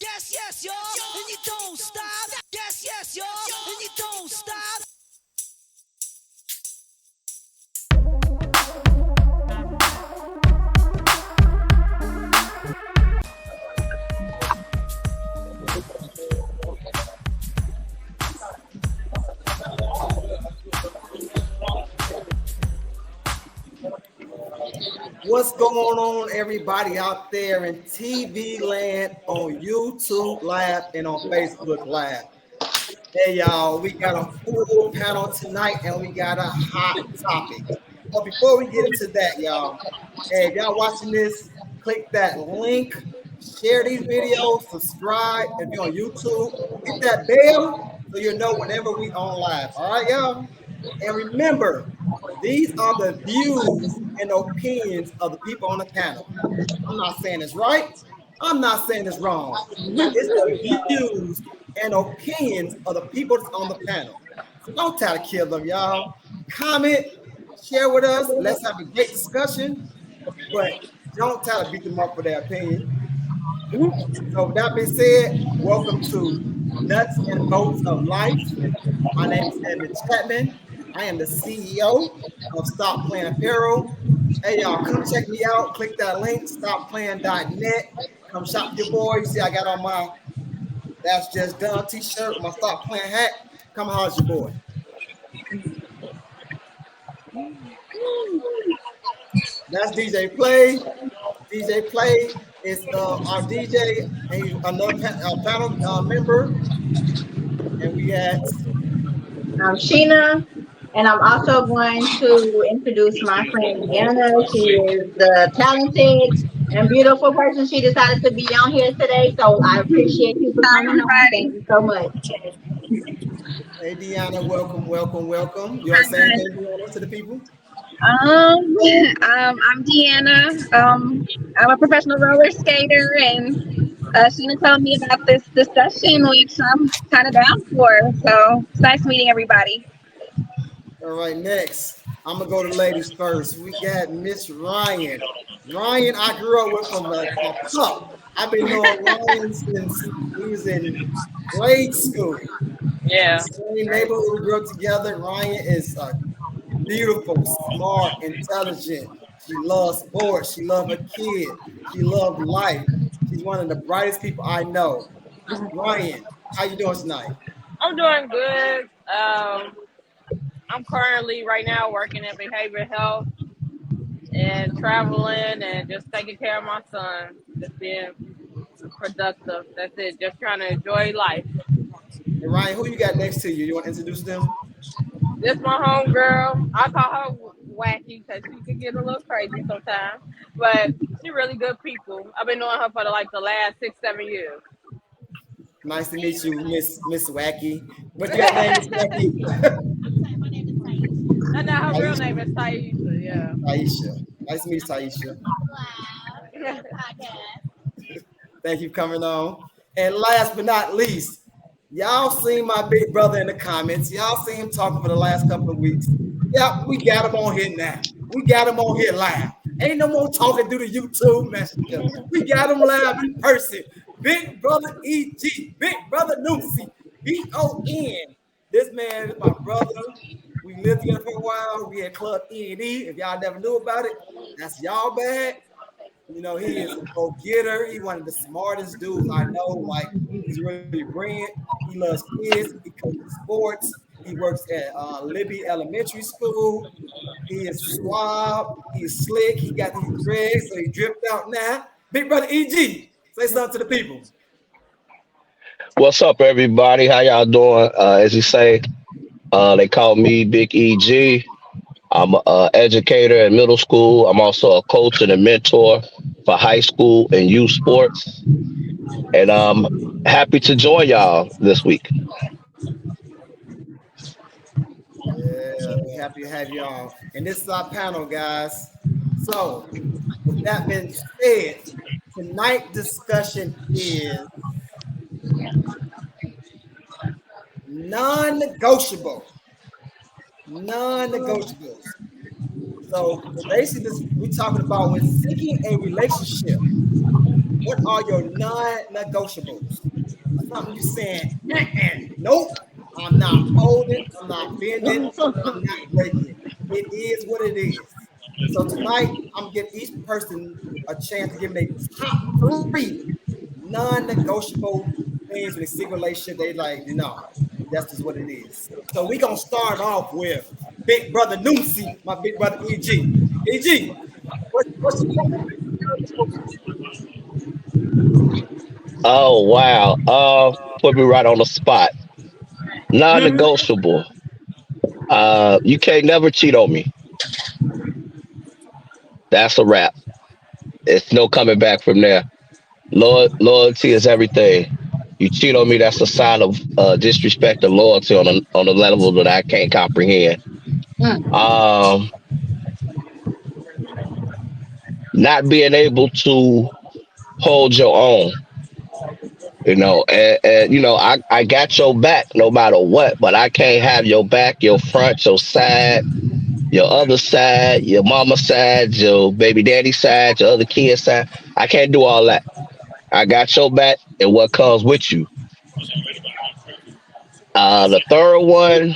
Yes, yes, y'all, and you don't stop. Yes, yes, y'all, and you don't stop. What's going on, everybody out there in TV land, on YouTube Live, and on Facebook Live? Hey, y'all, we got a full panel tonight, and we got a hot topic. But before we get into that, y'all, hey, if y'all watching this, click that link, share these videos, subscribe. If you're on YouTube, hit that bell so you'll know whenever we on live. All right, y'all? And remember, these are the views and opinions of the people on the panel. I'm not saying it's right. I'm not saying it's wrong. It's the views and opinions of the people that's on the panel. So don't try to kill them, y'all. Comment, share with us. Let's have a great discussion. But don't try to beat them up for their opinion. So with that being said, welcome to Nuts and Bolts of Life. My name is Evan Chapman. I am the CEO of Stop Playing Apparel. Hey, y'all, come check me out. Click that link, stopplaying.net. Come shop your boy. You see, I got on my That's Just Done t-shirt, my Stop Playing hat. Come holler your boy. That's DJ Play. DJ Play is our DJ and he's another panel member. And we had I'm Sheena, and I'm also going to introduce my friend Anna. She is the talented and beautiful person. She decided to be on here today, so I appreciate you for Hi, coming on. Thank everybody. you so much. Hey Deanna, welcome. You want to say anything Deanna, to the people? I'm Deanna. I'm a professional roller skater, and Sheena told me about this discussion, which I'm kind of down for. So it's nice meeting everybody. All right, next. I'm gonna go to ladies first. We got Miss Ryan. Ryan, I grew up with from a pup. I've been knowing Ryan since we was in grade school. Yeah. Same neighborhood we grew up together. Ryan is beautiful, smart, intelligent. She loves sports. She loves her kid. She loves life. She's one of the brightest people I know. Ryan, how you doing tonight? I'm doing good. I'm currently right now working in behavioral health and traveling and just taking care of my son. Just being productive. That's it. Just trying to enjoy life. Hey, Ryan, who you got next to you? You want to introduce them? This my home girl. I call her wacky because she can get a little crazy sometimes, but she really good people. I've been knowing her for the last 6-7 years. Nice to meet you, Miss Wacky. What's your name, Miss Wacky? And now her real Taisha. name is Taisha. Yeah. Taisha. Nice to meet you, Taisha. Thank you for coming on. And last but not least, y'all seen my big brother in the comments. Y'all seen him talking for the last couple of weeks. Yeah, we got him on here now. We got him on here live. Ain't no more talking through the YouTube messenger. We got him live in person. Big brother EG, big brother Nutz, BON. This man is my brother. We lived together for a while. We had Club E&E. If y'all never knew about it, that's y'all bad. You know, he is a go-getter. He's one of the smartest dudes I know. Like, he's really brilliant. He loves kids. He coaches sports. He works at Libby Elementary School. He is suave. He's slick. He got these dreads, so he dripped out now. Big brother EG, say something to the people. What's up, everybody? How y'all doing? As you say, they call me Big EG. I'm an educator at middle school. I'm also a coach and a mentor for high school and youth sports. And I'm happy to join y'all this week. Yeah, we happy to have y'all. And this is our panel, guys. So, with that being said, tonight's discussion is non-negotiable. Non-negotiables. So basically, we're talking about when seeking a relationship, What are your non-negotiables? Something you saying, nope, I'm not folding, I'm not bending, I'm not breaking. It is what it is. So tonight, I'm giving each person a chance to give me their top 3 non-negotiable things in a secret relationship. They like, that's just what it is. So we're gonna start off with Big Brother Nutz, my big brother EG. EG, what's your Oh wow. Put me right on the spot. Non-negotiable. You can't never cheat on me. That's a wrap. It's no coming back from there. Loyalty is everything. You cheat on me, that's a sign of disrespect and loyalty on a level that I can't comprehend. Um, Not being able to hold your own, and I got your back no matter what, but I can't have your back, your front, your side, your other side, your mama side, your baby daddy side, your other kid side. I can't do all that. I got your back and what comes with you. The third one,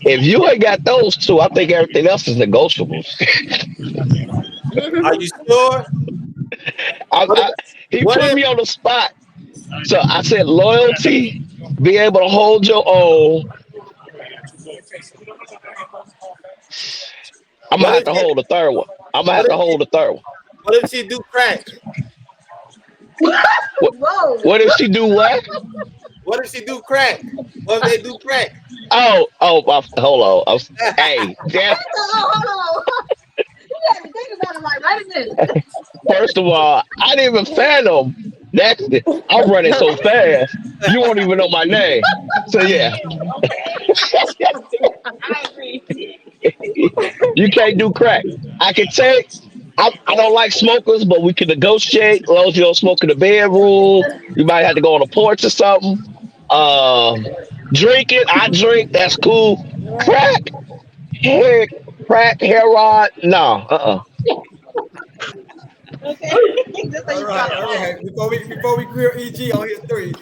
if you ain't got those two, I think everything else is negotiable. Are you sure? What if, He what put if me on the spot. So I said loyalty, be able to hold your own. I'm gonna what have if to she hold the third one. I'm gonna what have to if she hold the third one. what if she do crack? What, Whoa. what if she do what? What if she do crack? What if they do crack? Hold on. Hey, Wait, hold on. You got to think about it like, wait a minute. first of all, I didn't even fathom that. I'm running so fast, you won't even know my name. So yeah, I agree. you can't do crack. I can take. I don't like smokers, but we can negotiate. As long as you don't smoke in the bedroom, you might have to go on the porch or something. Um, Drinking, I drink. That's cool. Crack, hair, crack, hair rod. No, Okay. Just so All you right, got it all right. right. Before we grill EG on his 3,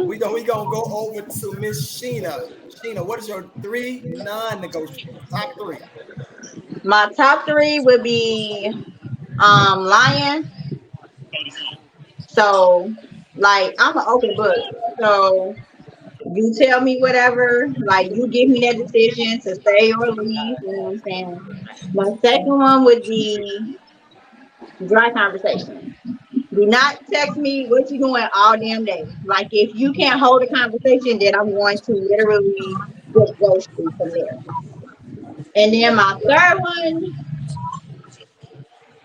we gonna go over to Miss Sheena. Sheena, what is your 3 non-negotiables? Top 3. My top 3 would be lion. So like I'm an open book. So you tell me whatever, like you give me that decision to stay or leave, you know what I'm saying? My second one would be dry conversation. Do not text me what you doing all damn day. Like if you can't hold a conversation, then I'm going to literally just ghost you from there. And then my third one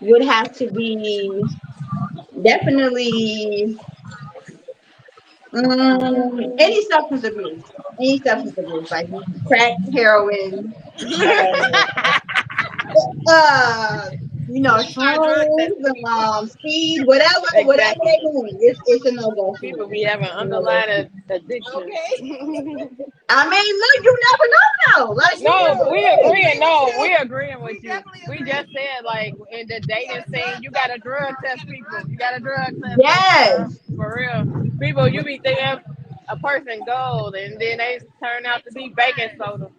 would have to be definitely any substance abuse. Any substance abuse, like crack, heroin, uh, uh, shrooms, speed, whatever Exactly. they doing, it's a no go for People me. be having It's a no-go for me. underlying addiction. I mean, look, you never know though. Like you No, never we know. agreeing. No, we agreeing with you. We just said like in the dating scene, you gotta drug test people. You gotta drug test them, Yes. for real. People, you be thinking a person gold, and then they turn out to be baking soda.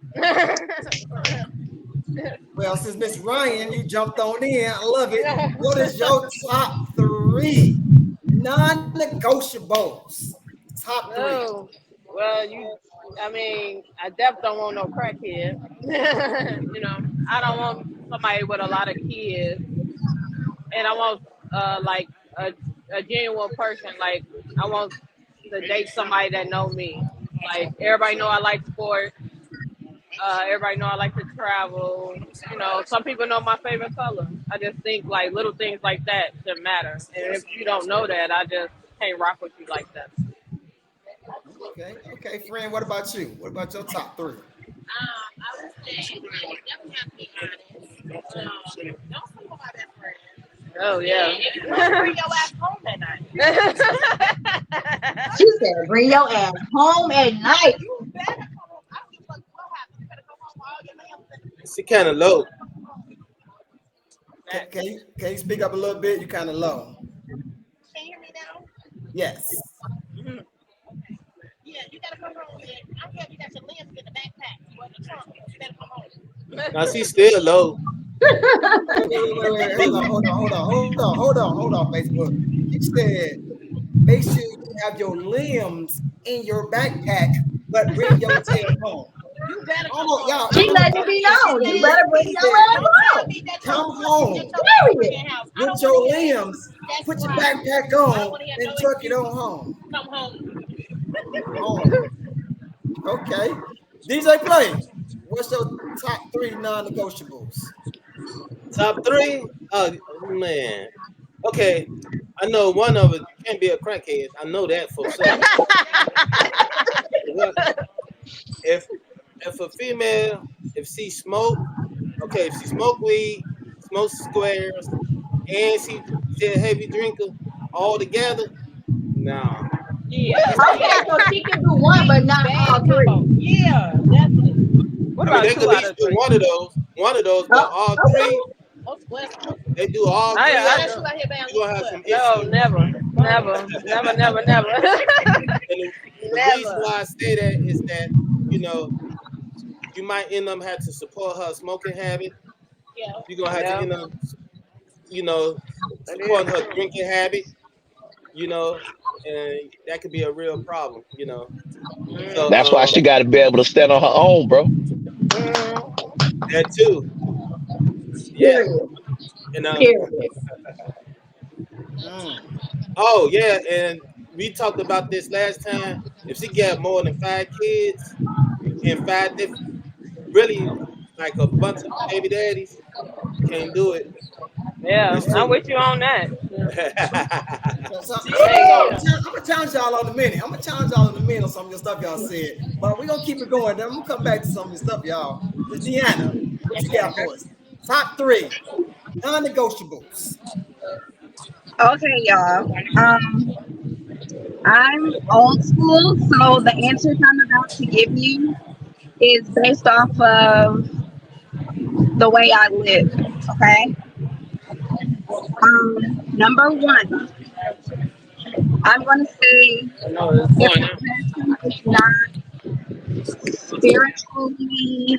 Well, since Miss Ryan, you jumped on in. I love it. What is your top 3 non-negotiables? Top 3. Oh, well, I mean, I definitely don't want no crackhead. I don't want somebody with a lot of kids, and I want like a genuine person. Like I want to date somebody that know me. Like everybody know I like sports. Everybody know I like to travel. Some people know my favorite color. I just think like little things like that should matter. And if you don't know that, I just can't rock with you like that. Okay, friend. What about you? What about your top 3? I would say definitely have to be honest. Don't sleep on my best friend. Oh yeah. If you want to bring your ass home that night, She said, bring your ass home at night. you better come home. I don't give a fuck what happens. You better come home with all your meals. she kind of low? Can you speak up a little bit? You kind of low. Can you hear me now? Yes. Yeah, you gotta come home, man. I don't care if you got your limbs in the backpack or the trunk. You better come home. Now she's still low. Wait. Hold on, Facebook. You said make sure you have your limbs in your backpack, but bring your tail home. You better come Oh, home. y'all. She letting it be known. You better bring your ass Don't tell home. me that Come your home. Period. house. I With don't your want to hear that. limbs, That's put your right. backpack I don't on want to hear and no truck it excuses. on home. Come home. Home. Okay. DJ Play, what's your top 3 non-negotiables? Top 3? Oh man. Okay. I know one of it can't be a crackhead. I know that for sure. if a female, if she smoke, okay, if she smoke weed, smoke squares, and she a heavy drinker all together, nah. Yeah. Okay, so she can do one, but not all Bad combo. three. Yeah, definitely. What I mean, about they 2 could at out least of do 3? one of those, but all Okay. three, Oh, West. they do all I three of Unless them, you out here buying you're gonna have some West. No, issues. never. And the reason Never. why I say that is that, you know, you might end up having to support her smoking habit. Yeah. You're gonna have to Yeah. end up, you know, That supporting is her true. drinking habit, you know, and that could be a real problem, you know. So Mm, That's why she got to be able to stand on her own, bro. that too, yeah. Period. And Period. oh yeah, and we talked about this last time. If she got more than 5 kids and really like a bunch of baby daddies, can't do it. Yeah, It's I'm too. with you on that. Yeah. So, That ain't I'm going. gonna challenge y'all on a minute. I'm gonna challenge y'all in a minute on some of your stuff y'all said, but we're gonna keep it going. Then I'm gonna come back to some of your stuff, y'all. Miss Deanna, what you got for us? Top 3 non-negotiables. Okay, y'all. I'm old school, so the answers I'm about to give you is based off of the way I live. Okay. Number one, I'm gonna say I know it's if going a on. person is not spiritually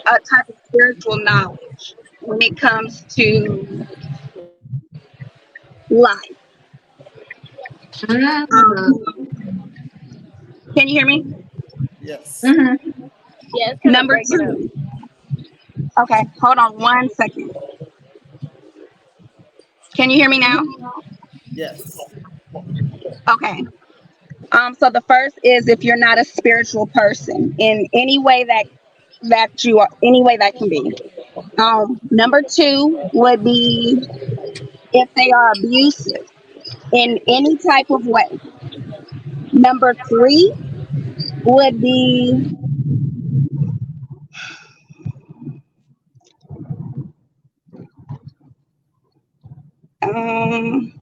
a type of spiritual knowledge when it comes to life. Mm-hmm. Um, can you hear me? Yes. Mm-hmm. Yeah, it's kind of Number breaking up. two. Okay, hold on 1 second. Can you hear me now? Yes. Okay. So the first is if you're not a spiritual person in any way that you are, any way that can be. Number two would be if they are abusive in any type of way. Number three would be um,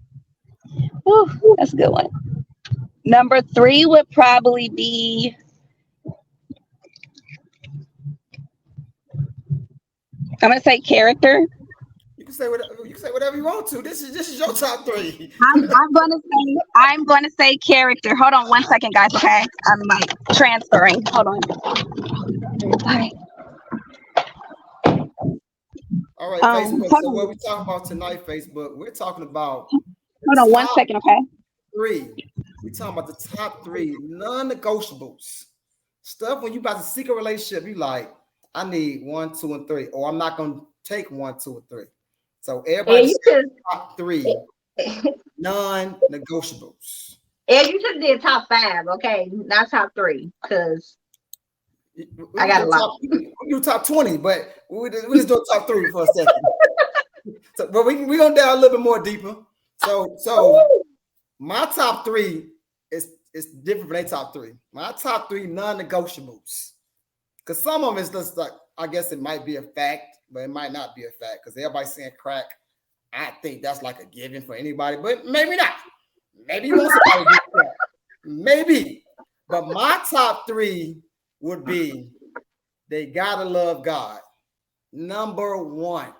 that's a good one. Number three would probably be I'm gonna say character. You can say whatever you want to. This is your top 3. I'm gonna say character. Hold on 1 second, guys. Okay, I'm like transferring. Hold on. Bye. All right, Facebook. Hold So what on. we talking about tonight, Facebook? We're talking about the Hold on one top second. Okay. 3. We're talking about the top 3 non-negotiables. Stuff when you about to seek a relationship, you like, I need 1, 2, and 3, or I'm not gonna take 1, 2, and 3. So And everybody you said just top 3 non-negotiables. and you just did top 5, okay? Not top 3, because I got a lot. We do top 20, but we just do top 3 for a second. So, but we're gonna dive a little bit more deeper. So my top 3 is different from their top 3. My top 3 non-negotiables. Because some of them is just like, I guess it might be a fact, but it might not be a fact. Because everybody's saying crack. I think that's like a given for anybody, but maybe not. Maybe you want somebody to do crack. Maybe. But my top 3 would be they gotta love God. Number 1.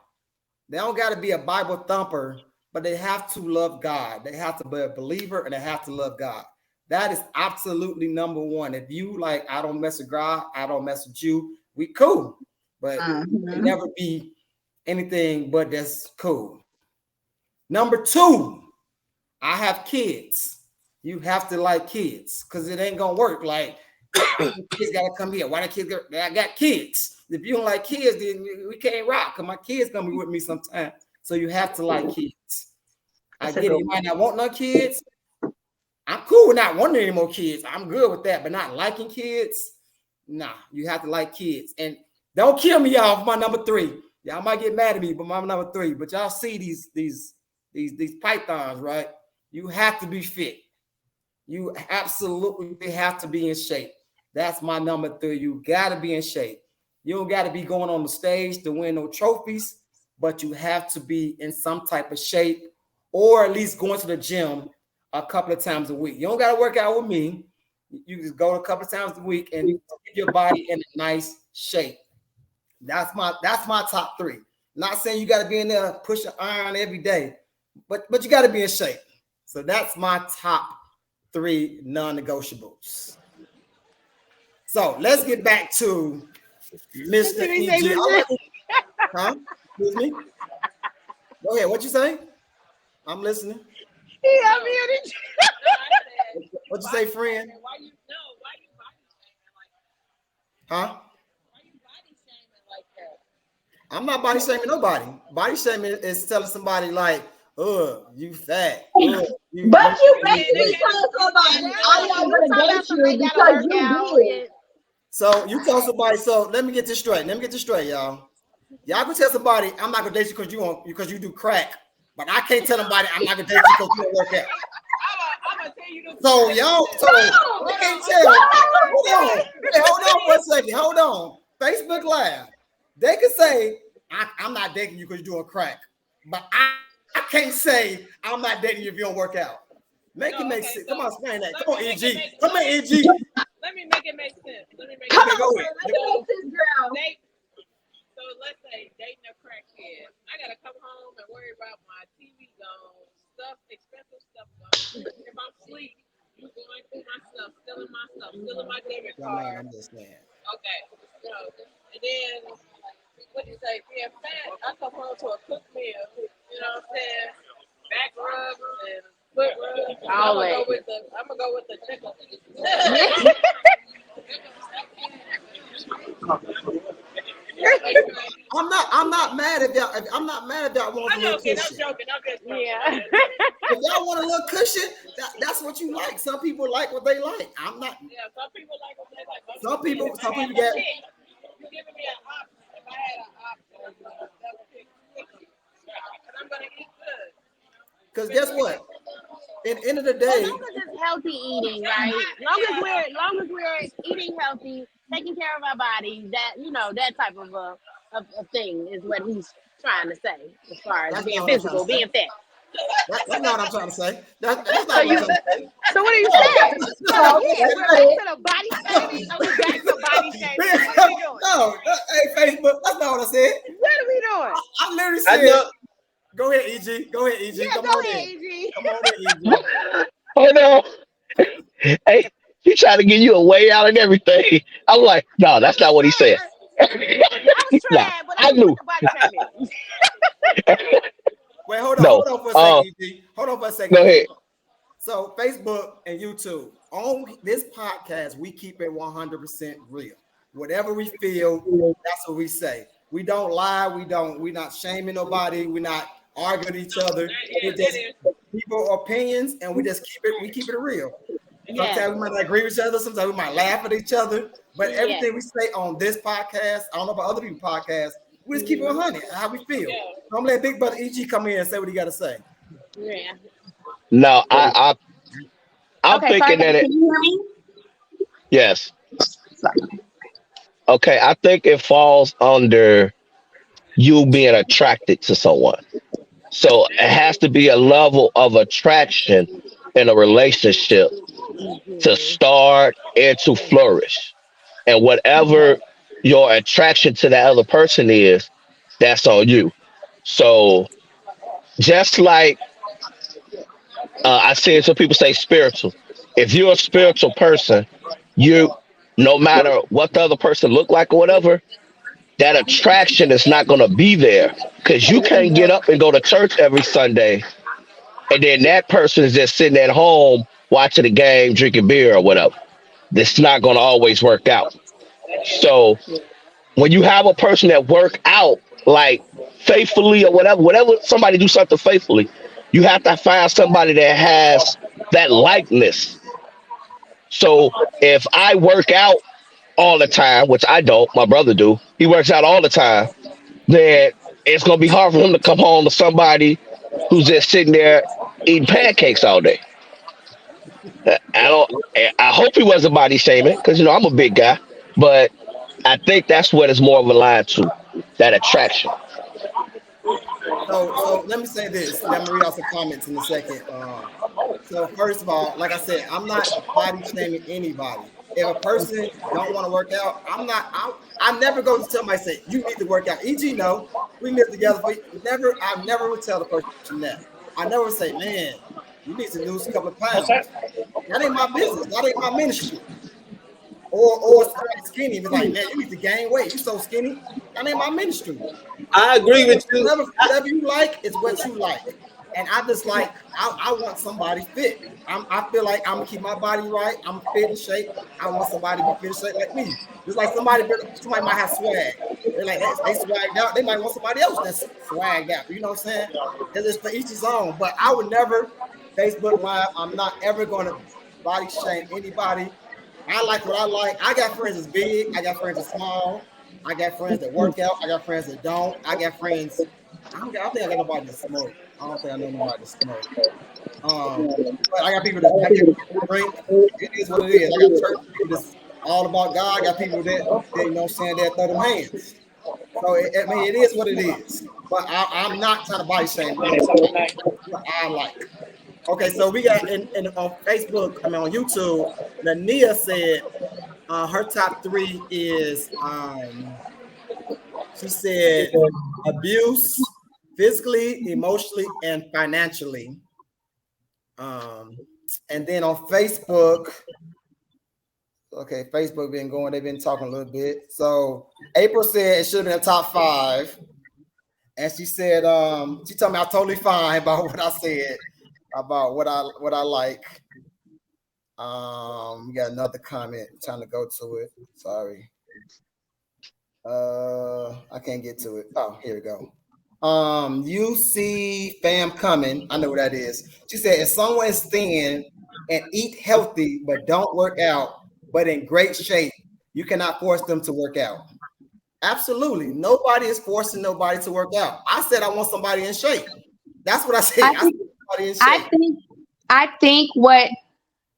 They don't got to be a Bible thumper, but they have to love God. They have to be a believer and they have to love God. That is absolutely number one. If you like, I don't mess with God, I don't mess with you, we cool. But it never be anything but that's cool. Number two, I have kids. You have to like kids because it ain't gonna work. Like kids gotta come here. Why the kids I got kids. If you don't like kids, then we can't rock because my kids gonna be with me sometime. So you have to like kids. I get it. You might not want no kids. I'm cool with not wanting any more kids. I'm good with that, but not liking kids. Nah, you have to like kids. And don't kill me, y'all, for my number three. Y'all might get mad at me, but my number three. But y'all see these pythons, right? You have to be fit. You absolutely have to be in shape. That's my number three. You got to be in shape. You don't got to be going on the stage to win no trophies, but you have to be in some type of shape or at least going to the gym a couple of times a week. You don't got to work out with me. You just go a couple of times a week and you get your body in a nice shape. That's my top three. Not saying you got to be in there pushing iron every day, but you got to be in shape. So that's my top three non-negotiables. So let's get back to Mr. E.G. Huh? Excuse me? Go ahead. What you say? I'm listening. Yeah, muted. What you say, friend? Why you body shaming like that? Huh? Why you body shaming like that? I'm not body shaming nobody. Body shaming is telling somebody like, you fat. But you basically told somebody, I'm not going to date you because you did. So you tell somebody, so let me get this straight, y'all. Y'all can tell somebody, I'm not going to date you because you do crack. But I can't tell somebody I'm not going to date you because you don't work out. I'm going to tell you the So y'all, I can't tell. Hold on for a second. Hold on. Facebook Live. They can say, I'm not dating you because you're doing crack. But I can't say I'm not dating you if you don't work out. Make it make sense. Come on, explain that. Come on, EG. Come on, EG. Let me make it make sense. Come on, girl. So let's say dating a crackhead. I gotta come home and worry about my TV gone, expensive stuff gone. If I'm asleep, you going through my stuff, stealing my debit card. I'm just saying. Okay, and then what do you say? Being fat, I come home to a cooked meal. You know what I'm saying? Back rubs and foot rubs. I'm gonna go with the chicken. I'm not mad if y'all. I'm not mad if y'all want a little cushion. I'm joking. Yeah. If y'all want a little cushion, that's what you like. Some people like what they like. I'm not. Yeah, some people like what they like. Some people get. You're giving me an option. If I had an option, that would pick chicken. And I'm gonna eat good. Because guess what? At the end of the day, As long as it's healthy eating, right? Long as we're eating healthy, taking care of our body, that type of thing is what he's trying to say as far as That's being not what I'm physical, trying to being fit. that's not what I'm trying to say. That's not what I'm trying to say. So what are you saying? So we're back to the body shaming. Are we back to body shaming? What are we doing? No, hey, Facebook, that's not what I said. What are we doing? I literally said, go ahead, EG. Go ahead, EG. Yeah, Come go on ahead, in. EG. Come on in, EG. Hold on. Hey, he tried to give you a way out and everything. I'm like, no, that's not what he said. I was trying, but I knew. the body shaming. Wait, hold No. on for a second, EG. Hold on for a second. Go ahead. So Facebook and YouTube, on this podcast, we keep it 100% real. Whatever we feel, that's what we say. We don't lie. We're not shaming nobody. We're not arguing with each other. We just people opinions, and we just keep it real. Sometimes we might not agree with each other. Sometimes we might laugh at each other. But everything we say on this podcast, I don't know about other people's podcasts, we just keep it 100, how we feel. So I'm gonna let Big Brother EG come in and say what he got to say. Yeah. No, I'm Okay, thinking that can you hear me? yes. Okay, I think it falls under you being attracted to someone. So it has to be a level of attraction in a relationship to start and to flourish. And whatever your attraction to that other person is, that's on you. So just like I said, some people say spiritual. If you're a spiritual person, you no matter what the other person look like or whatever, that attraction is not going to be there because you can't get up and go to church every Sunday, and then that person is just sitting at home watching the game, drinking beer or whatever. This not going to always work out. So when you have a person that work out like faithfully or whatever somebody do something faithfully, you have to find somebody that has that likeness. So if I work out all the time, which I don't, my brother do, he works out all the time, then it's gonna be hard for him to come home to somebody who's just sitting there eating pancakes all day. I don't. I hope he wasn't body shaming because I'm a big guy, but I think that's what it's more of a line to that attraction. So let me say this. I'm gonna read out some comments in a second. So first of all, like I said, I'm not body shaming anybody. If a person don't want to work out, I never go to somebody say you need to work out. EG, no, we live together. I never would tell the person that. I never would say, man, you need to lose a couple of pounds. That ain't my business. That ain't my ministry. Or somebody skinny, be like, man, you need to gain weight. You so skinny. That ain't my ministry. I agree with you. Whatever you like is what you like. And I just like, I want somebody fit. I feel like I'm gonna keep my body right. I'm fit in shape. I want somebody to be fit in shape like me. It's like somebody might have swag. They're like, they swagged out. They might want somebody else that's swagged out. You know what I'm saying? It's for each his own. But I would never Facebook Live. I'm not ever gonna body shame anybody. I like what I like. I got friends that's big. I got friends that's small. I got friends that work out. I got friends that don't. I got friends. I don't think I got nobody that smoke. I don't think I know nobody that smoke. But I got people that drink. It is what it is. I got church people that's all about God. I got people that you know what I'm saying, that throw them hands. So it is what it is. But I'm not trying to body shame. What I like. Okay, so we got on Facebook, on YouTube, Lania said her top 3 is she said abuse, physically, emotionally, and financially. And then on Facebook, okay, Facebook been going, they've been talking a little bit. So April said it should have been a top 5. And she said, she told me I'm totally fine about what I said. About what I like. We got another comment. I'm trying to go to it. Sorry. I can't get to it. Oh, here we go. You see fam coming. I know what that is. She said, if someone is thin and eat healthy but don't work out, but in great shape, you cannot force them to work out. Absolutely. Nobody is forcing nobody to work out. I said I want somebody in shape. That's what I said. I think what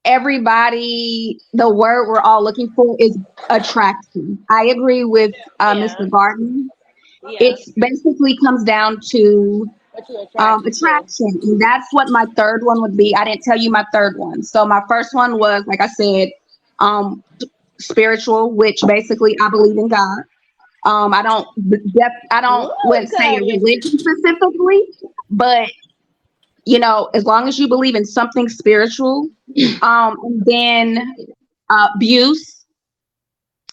everybody, the word we're all looking for is attraction. I agree with Mr. Barton. Yeah. It basically comes down to attraction. And that's what my third one would be. I didn't tell you my third one. So my first one was, like I said, spiritual, which basically I believe in God. I wouldn't say a religion specifically, but as long as you believe in something spiritual, and then abuse,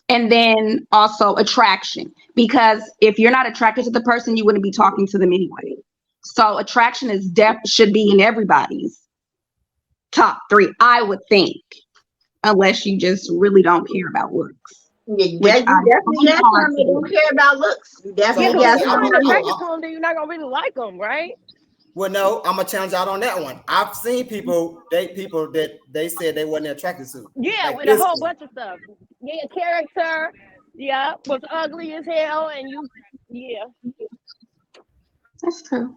and then also attraction. Because if you're not attracted to the person, you wouldn't be talking to them anyway. So attraction should be in everybody's top 3, I would think, unless you just really don't care about looks. You definitely got some that don't care about looks. You definitely got some. You're not gonna really like them, right? Well, no, I'm gonna challenge out on that one. I've seen people that they said they wasn't attracted to. Yeah, like with a whole bunch of stuff. Yeah, character. Yeah, was ugly as hell, and That's true.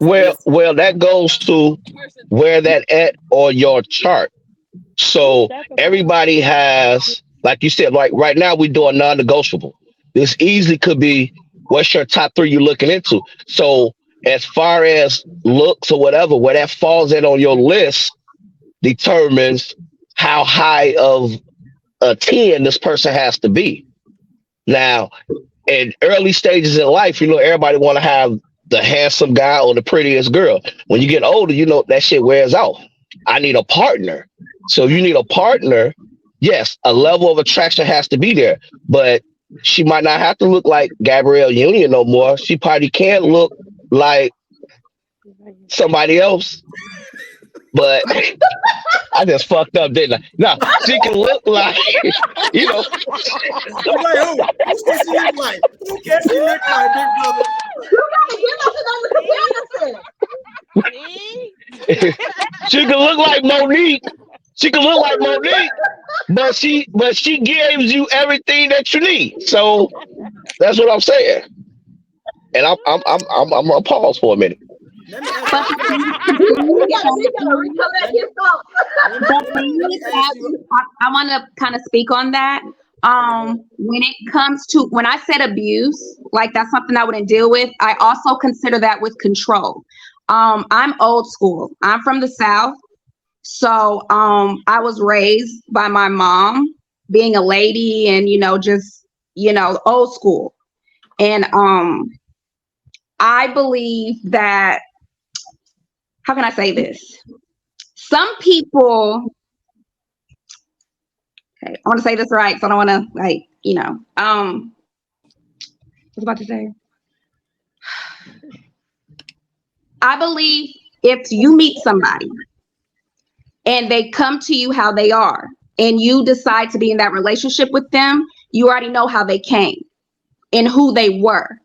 Well, that goes to where that at on your chart. So everybody has, like you said, like right now we do a non-negotiable. This easily could be what's your top 3 you're looking into. So as far as looks or whatever, where that falls in on your list determines how high of a 10 this person has to be. Now, in early stages in life, everybody want to have the handsome guy or the prettiest girl. When you get older, you know that shit wears off. I need a partner. So you need a partner. Yes, a level of attraction has to be there, but she might not have to look like Gabrielle Union no more. She probably can look like somebody else. But I just fucked up, didn't I? No, she can look like, you know. I'm like, who? Who can she look like? Who can she look like, big brother? You gotta give us another comparison. She can look like Monique. She can look like Monique, but she gives you everything that you need. So that's what I'm saying. And I'm gonna pause for a minute. Let me ask We gotta recollect his thoughts. I want to kind of speak on that. When it comes to, when I said abuse, like that's something I wouldn't deal with. I also consider that with control. I'm old school. I'm from the South. So I was raised by my mom being a lady and, just, old school. And I believe that, how can I say this? Some people, okay, I want to say this right, so I don't want to I was about to say. I believe if you meet somebody and they come to you how they are, and you decide to be in that relationship with them, you already know how they came and who they were.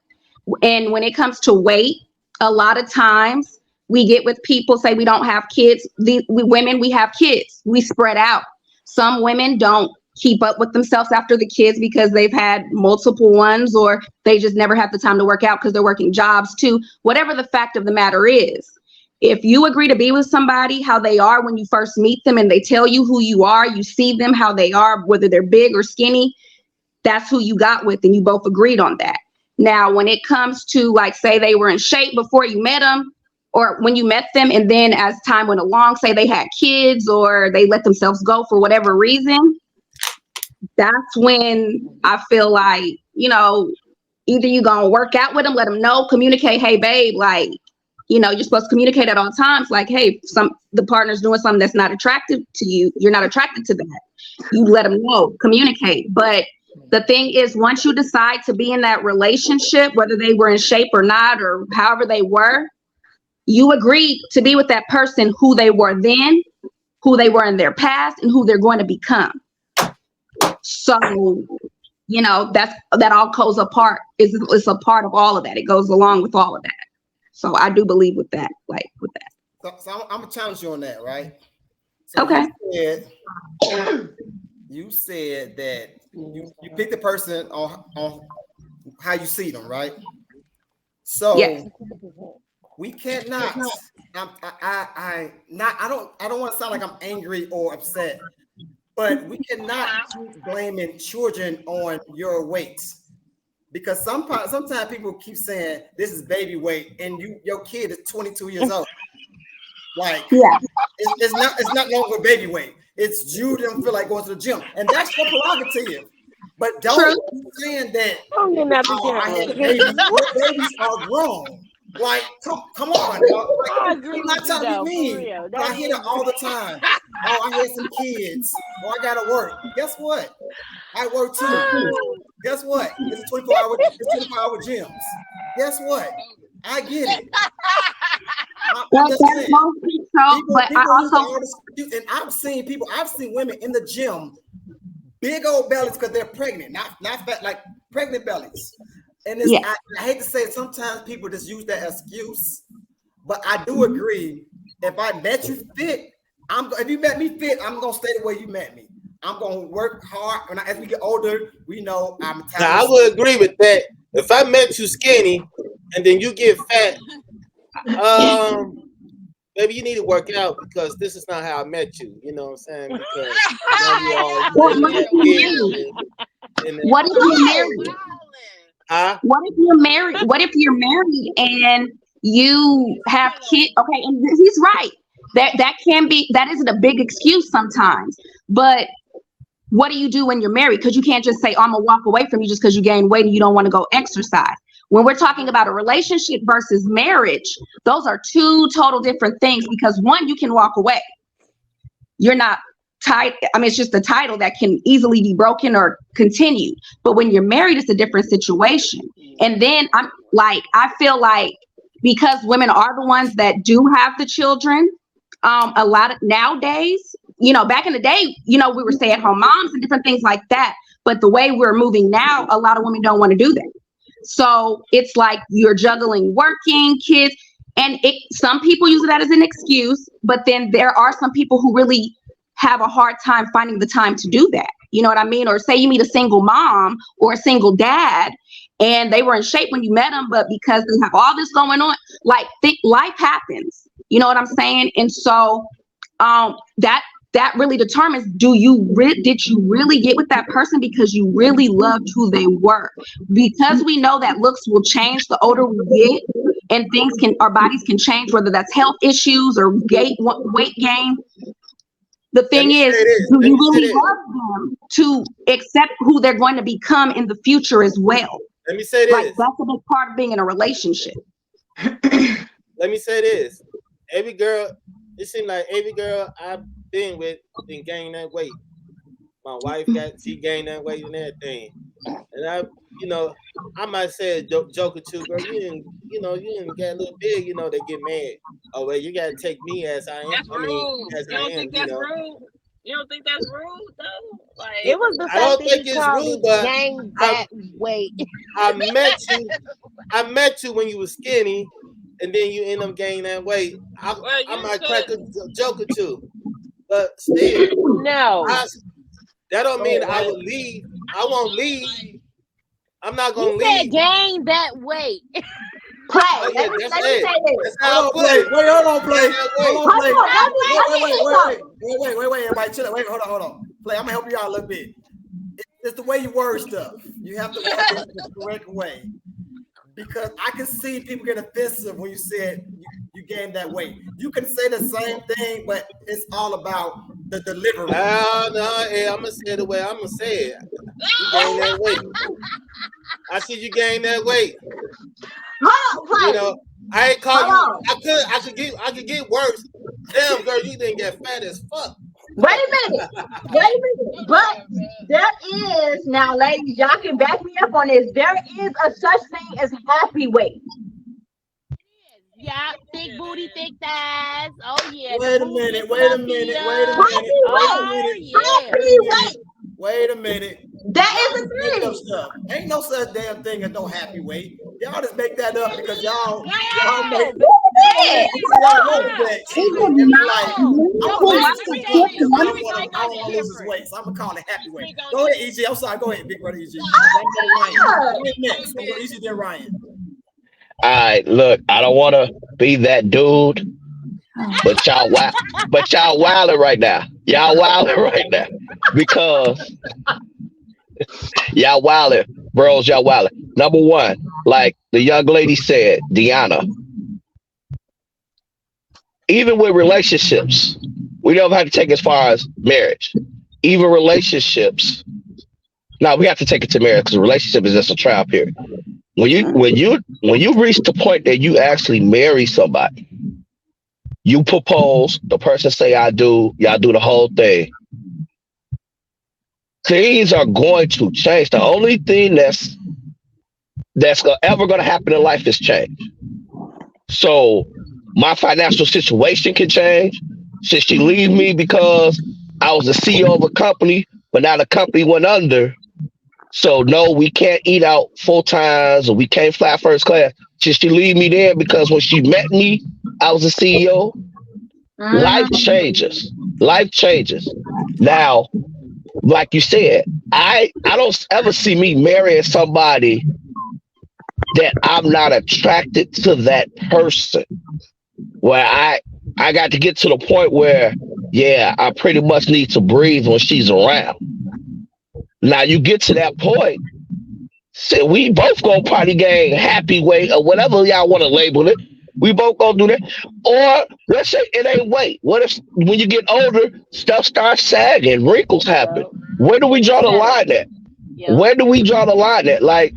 And when it comes to weight, a lot of times we get with people say we don't have kids. Women, we have kids. We spread out. Some women don't keep up with themselves after the kids because they've had multiple ones, or they just never have the time to work out because they're working jobs too. Whatever the fact of the matter is, if you agree to be with somebody how they are when you first meet them and they tell you who you are, you see them how they are, whether they're big or skinny, that's who you got with, and you both agreed on that. Now, when it comes to, like, say they were in shape before you met them, or when you met them, and then as time went along, say they had kids or they let themselves go for whatever reason, that's when I feel like, either you gonna work out with them, let them know, communicate, hey, babe, like, you're supposed to communicate at all times, like, hey, the partner's doing something that's not attractive to you, you're not attracted to that. You let them know, communicate. But the thing is, once you decide to be in that relationship, whether they were in shape or not, or however they were, you agreed to be with that person who they were then, who they were in their past, and who they're going to become. So, that all goes apart. It's a part of all of that. It goes along with all of that. So I do believe with that, So I'm gonna challenge you on that, right? So Okay. You said that you pick the person on how you see them, right? So Yes. we cannot. I don't want to sound like I'm angry or upset, but we cannot keep blaming children on your weights. Because sometimes people keep saying this is baby weight, and your kid is 22 years old. Like, Yeah. it's not longer baby weight. It's you don't feel like going to the gym, and that's your prerogative. But don't keep saying that. I had babies. Your babies are grown. Like, come on, dog. Like, I'm not trying to be mean, but I hear it all the time. Oh, I had some kids. Oh, I gotta work. Guess what? I work too. Guess what? It's 24-hour gyms. Guess what? I get it. Well, that's mostly so, but I also, and I've seen women in the gym, big old bellies because they're pregnant, not fat, like pregnant bellies. And I hate to say it, sometimes people just use that excuse, but I do agree. If I met you fit, if you met me fit, I'm gonna stay the way you met me. I'm gonna work hard. As we get older, we know I'm talented. Now, I would agree with that. If I met you skinny and then you get fat, maybe you need to work out because this is not how I met you. You know what I'm saying? Because now you all what if you're married? Huh? What if you're married? What if you're married and you have kids? Okay, and he's right. That isn't a big excuse sometimes. But what do you do when you're married? Because you can't just say, I'm gonna walk away from you just because you gain weight and you don't want to go exercise. When we're talking about a relationship versus marriage, those are two total different things, because one, you can walk away. You're not tied. I mean, it's just a title that can easily be broken or continue. But when you're married, it's a different situation. And then I feel like because women are the ones that do have the children, a lot of nowadays, back in the day, we were stay-at-home moms and different things like that. But the way we're moving now, a lot of women don't want to do that. So it's like you're juggling working, kids, and some people use that as an excuse, but then there are some people who really have a hard time finding the time to do that. You know what I mean? Or say you meet a single mom or a single dad, and they were in shape when you met them, but because they have all this going on, life happens. You know what I'm saying? And so that really determines, did you really get with that person because you really loved who they were? Because we know that looks will change the older we get, and our bodies can change, whether that's health issues or weight gain. The thing is, do you really love them to accept who they're going to become in the future as well? Let me say this. That's a big part of being in a relationship. Let me say this. It seems like every girl I've been with been gaining that weight. My wife she gained that weight and everything. And I might say a joke or two, girl. You didn't get a little big, they get mad. Oh, well, you gotta take me as I am. That's rude. As You don't I am, think that's rude? You don't think that's rude though? Like, It was the I don't fact that think he it's called rude, it but gang that weight. I met you when you were skinny, and then you end up gaining that weight. I might crack a joke or two, but still, No. that don't mean I would leave. I won't leave. I'm not gonna You said leave. gain that weight. Play. Oh, yeah, Let me that's say it. this. That's how I put Play. it. Wait, hold on, Play. Hold on, Play. Wait, everybody, chill. Wait, hold on. Play, I'm gonna help you out a little bit. It's the way you word stuff. You have to word it the correct way. Because I can see people get offensive when you said you gained that weight. You can say the same thing, but it's all about the delivery. No, I'm gonna say it the way I'm gonna say it. You gained that weight. I see you gain that weight. Hold on, Play. I ain't call Hold you. I could get worse. Damn, girl, you didn't get fat as fuck. Wait a minute. But there is, now, ladies, y'all can back me up on this. There is a such thing as happy weight. Yeah, thick booty, thick thighs. Oh yeah. Wait a minute. Wait a minute. That is a Make thing. up stuff. Ain't no such damn thing as no happy weight. Y'all just make that up because y'all make I don't want to lose his weight, so I'm gonna call it happy weight. Go ahead, EG. I'm sorry. Go ahead, big brother EG. Next, EG then Ryan. All right, look, I don't want to be that dude, but y'all wilding right now. Y'all wilding right now because y'all wilding, bros. Y'all wilding. Number one, like the young lady said, Deanna. Even with relationships, we don't have to take it as far as marriage. Even relationships. Now we have to take it to marriage because a relationship is just a trial period. When you reach the point that you actually marry somebody, you propose, the person say I do, y'all do the whole thing. Things are going to change. The only thing that's ever going to happen in life is change. So my financial situation can change. Should she leave me because I was the CEO of a company, but now the company went under? So no, we can't eat out 4 times, or we can't fly first class. Should she leave me there because when she met me, I was the CEO? Life changes. Life changes. Now, like you said, I don't ever see me marrying somebody that I'm not attracted to that person. Where I got to get to the point where, yeah, I pretty much need to breathe when she's around. Now you get to that point, so we both gonna probably gain happy weight or whatever y'all want to label it. We both gonna do that. Or let's say it ain't weight. What if when you get older, stuff starts sagging, wrinkles happen? Where do we draw the line at? Yeah. Where do we draw the line at? Like,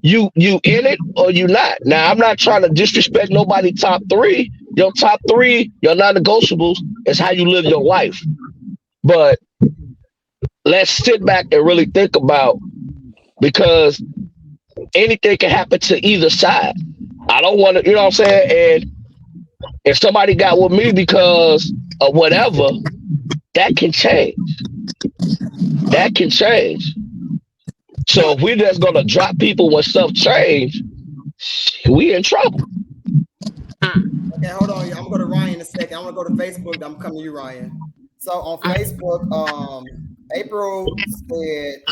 you in it or you not. Now I'm not trying to disrespect nobody top three. Your top three, your non-negotiables is how you live your life. But let's sit back and really think about, because anything can happen to either side. I don't want to, you know what I'm saying? And if somebody got with me because of whatever, that can change. That can change. So if we're just gonna drop people when stuff change, we in trouble. Okay, hold on. I'm gonna go to Ryan in a second. I'm gonna go to Facebook. I'm coming to you, Ryan. So on Facebook, April said,